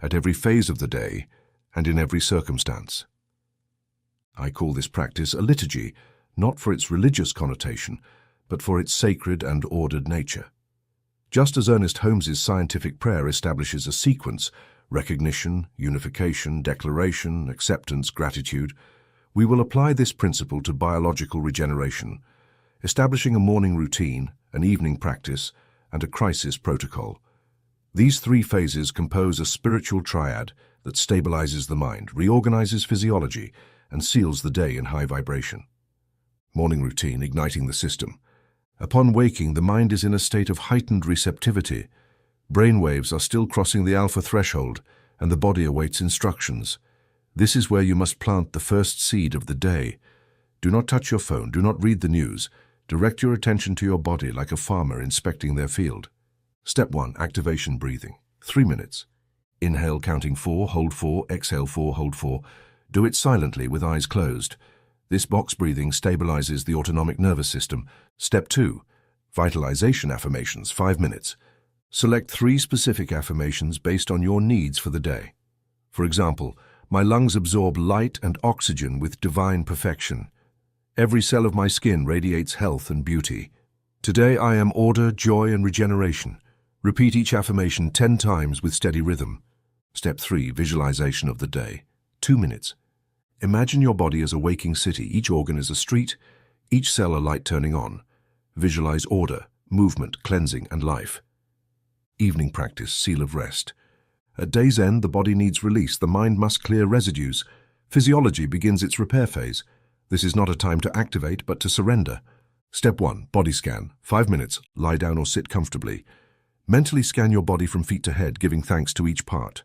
at every phase of the day, and in every circumstance. I call this practice a liturgy, not for its religious connotation, but for its sacred and ordered nature. Just as Ernest Holmes's scientific prayer establishes a sequence, recognition, unification, declaration, acceptance, gratitude, we will apply this principle to biological regeneration, establishing a morning routine, an evening practice, and a crisis protocol. These three phases compose a spiritual triad that stabilizes the mind, reorganizes physiology, and seals the day in high vibration. Morning routine, igniting the system. Upon waking, the mind is in a state of heightened receptivity. Brain waves are still crossing the alpha threshold, and the body awaits instructions. This is where you must plant the first seed of the day. Do not touch your phone, do not read the news. Direct your attention to your body like a farmer inspecting their field. Step 1. Activation breathing. 3 minutes. Inhale counting 4, hold 4, exhale 4, hold 4. Do it silently with eyes closed. This box breathing stabilizes the autonomic nervous system. Step 2. Vitalization affirmations, 5 minutes. Select 3 specific affirmations based on your needs for the day. For example, my lungs absorb light and oxygen with divine perfection. Every cell of my skin radiates health and beauty. Today I am order, joy, and regeneration. Repeat each affirmation 10 times with steady rhythm. Step 3. Visualization of the day. 2 minutes. Imagine your body as a waking city. Each organ is a street, each cell a light turning on. Visualize order, movement, cleansing, and life. Evening practice, seal of rest. At day's end, the body needs release. The mind must clear residues. Physiology begins its repair phase. This is not a time to activate, but to surrender. Step 1. Body scan. 5 minutes. Lie down or sit comfortably. Mentally scan your body from feet to head, giving thanks to each part.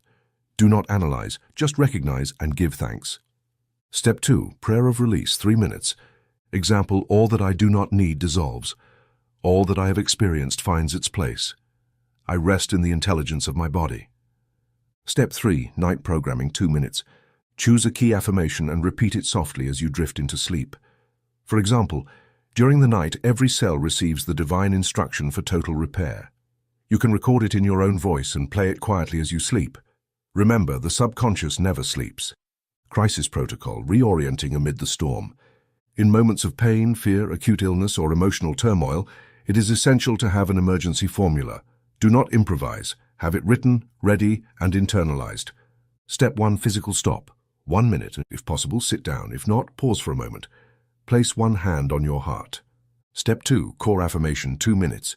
Do not analyze, just recognize and give thanks. Step 2. Prayer of release. 3 minutes. Example, all that I do not need dissolves. All that I have experienced finds its place. I rest in the intelligence of my body. Step 3. Night programming. 2 minutes. Choose a key affirmation and repeat it softly as you drift into sleep. For example, during the night, every cell receives the divine instruction for total repair. You can record it in your own voice and play it quietly as you sleep. Remember, the subconscious never sleeps. Crisis protocol, reorienting amid the storm. In moments of pain, fear, acute illness, or emotional turmoil, it is essential to have an emergency formula. Do not improvise. Have it written, ready, and internalized. Step 1. Physical stop. 1 minute. If possible, sit down. If not, pause for a moment. Place one hand on your heart. Step 2. Core affirmation. 2 minutes.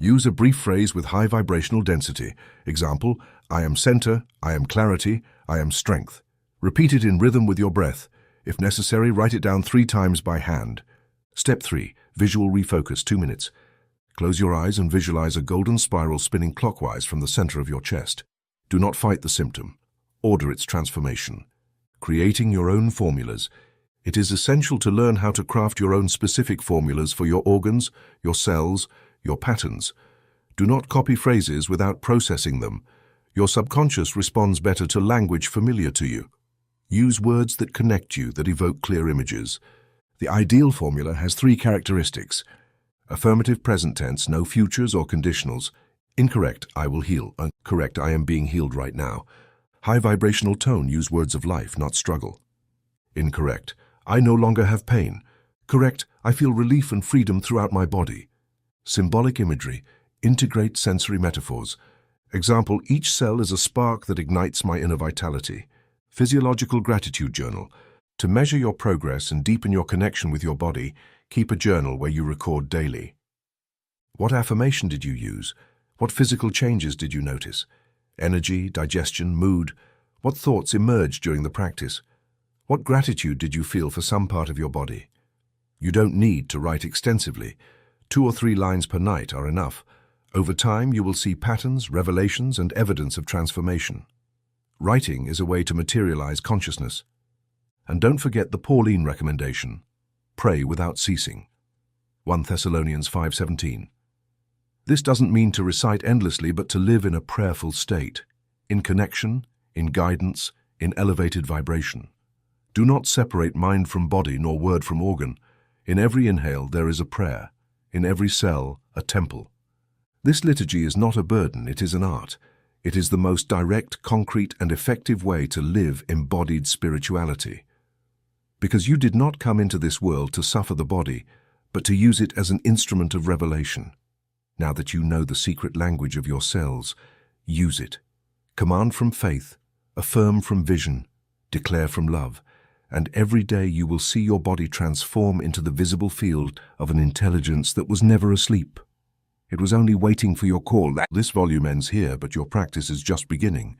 Use a brief phrase with high vibrational density. Example, I am center, I am clarity, I am strength. Repeat it in rhythm with your breath. If necessary, write it down 3 times by hand. Step 3. Visual refocus. 2 minutes. Close your eyes and visualize a golden spiral spinning clockwise from the center of your chest. Do not fight the symptom. Order its transformation. Creating your own formulas. It is essential to learn how to craft your own specific formulas for your organs, your cells, your patterns. Do not copy phrases without processing them. Your subconscious responds better to language familiar to you. Use words that connect you, that evoke clear images. The ideal formula has 3 characteristics. Affirmative present tense, no futures or conditionals. Incorrect, I will heal. Correct, I am being healed right now. High vibrational tone, use words of life, not struggle. Incorrect, I no longer have pain. Correct, I feel relief and freedom throughout my body. Symbolic imagery, integrate sensory metaphors. Example, each cell is a spark that ignites my inner vitality. Physiological gratitude journal. To measure your progress and deepen your connection with your body, keep a journal where you record daily. What affirmation did you use? What physical changes did you notice? Energy, digestion, mood? What thoughts emerged during the practice? What gratitude did you feel for some part of your body? You don't need to write extensively. 2 or 3 lines per night are enough. Over time, you will see patterns, revelations, and evidence of transformation. Writing is a way to materialize consciousness. And don't forget the Pauline recommendation. Pray without ceasing. 1 Thessalonians 5:17. This doesn't mean to recite endlessly, but to live in a prayerful state, in connection, in guidance, in elevated vibration. Do not separate mind from body nor word from organ. In every inhale there is a prayer. In every cell, a temple. This liturgy is not a burden, it is an art. It is the most direct, concrete, and effective way to live embodied spirituality. Because you did not come into this world to suffer the body, but to use it as an instrument of revelation. Now that you know the secret language of your cells, use it. Command from faith, affirm from vision, declare from love, and every day you will see your body transform into the visible field of an intelligence that was never asleep. It was only waiting for your call. This volume ends here, but your practice is just beginning.